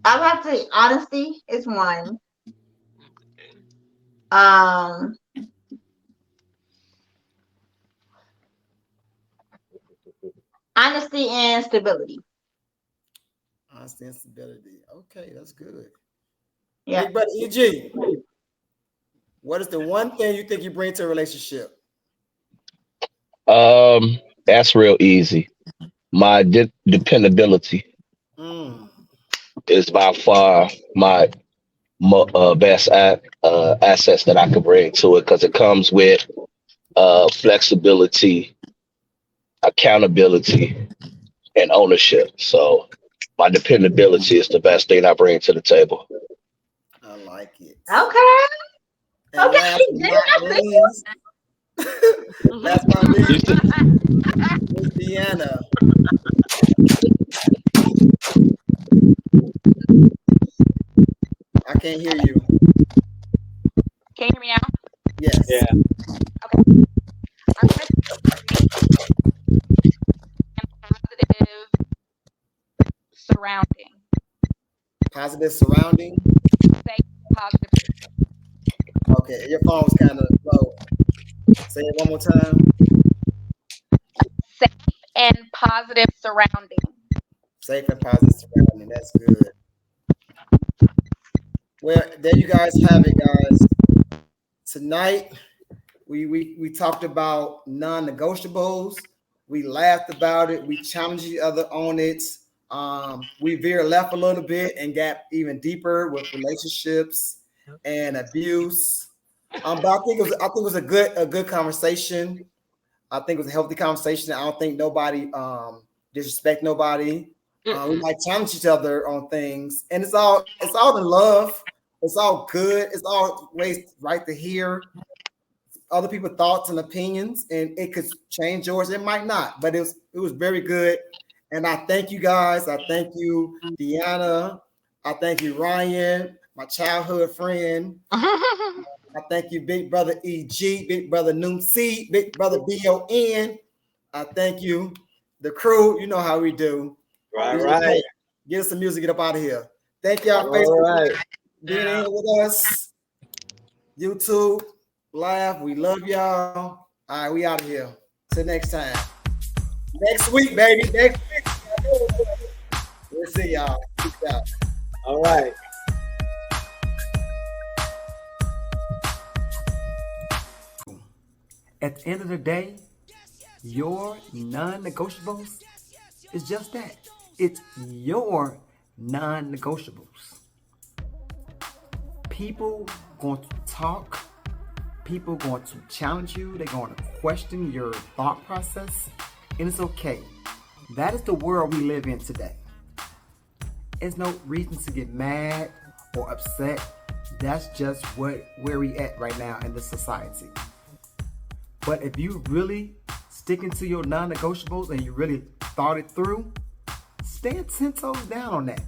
would have to say honesty is one. Honesty and stability. Honesty and stability. Okay, that's good. Yeah. Big brother EG, what is the one thing you think you bring to a relationship? That's real easy. My dependability is by far my best assets that I could bring to it because it comes with flexibility, accountability, and ownership. So my dependability is the best thing I bring to the table. I like it. Okay. And last but not least, last but not least, Miss Deanna. I can't hear you. Can you hear me now? Yes. Yeah. I'm positive surrounding. Positive surrounding. Safe, positive. Okay, your phone was kind of low. Say it one more time. Safe and positive surrounding. Safe and positive surrounding. That's good. Well, there you guys have it, guys. Tonight, we talked about non-negotiables. We laughed about it. We challenged each other on it. We veered left a little bit and got even deeper with relationships and abuse. But I think it was a good conversation. I think it was a healthy conversation. I don't think nobody disrespect nobody. We might challenge each other on things, and it's all in love. It's all good. It's always right to hear other people's thoughts and opinions, and it could change yours. It might not, but it was very good. And I thank you guys. I thank you, Deanna. I thank you, Ryan, my childhood friend. I thank you, Big Brother EG, Big Brother Nutz, Big Brother BON. I thank you, the crew. You know how we do. Right. Get us some music, get up out of here. Thank y'all, All Facebook, right. being here with us. YouTube, live. We love y'all. All right, we out of here. Till next time. Next week, baby. Next week. We'll see y'all. Peace out. All right. At the end of the day, your non-negotiables is just that. It's your non-negotiables. People going to talk. People going to challenge you. They're going to question your thought process. And it's okay. That is the world we live in today. There's no reason to get mad or upset. That's just where we at right now in this society. But if you really sticking to your non-negotiables and you really thought it through, stand 10 toes down on that.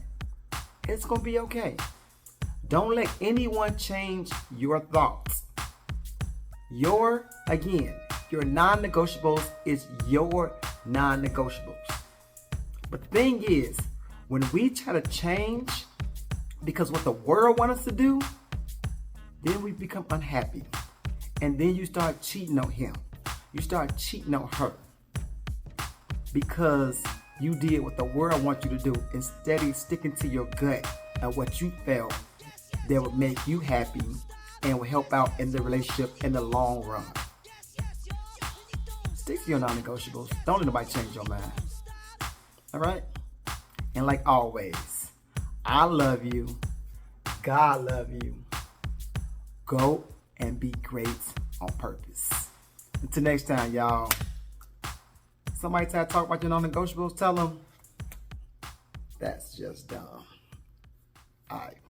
It's going to be okay. Don't let anyone change your thoughts. Your non-negotiables is your non-negotiables. But the thing is, when we try to change because what the world wants us to do, then we become unhappy. And then you start cheating on him. You start cheating on her. Because you did what the world wants you to do instead of sticking to your gut and what you felt that would make you happy and will help out in the relationship in the long run. Stick to your non-negotiables. Don't let nobody change your mind. All right? And like always, I love you. God love you. Go and be great on purpose. Until next time, y'all. Somebody try to talk about your non-negotiables, tell them that's just dumb. All right.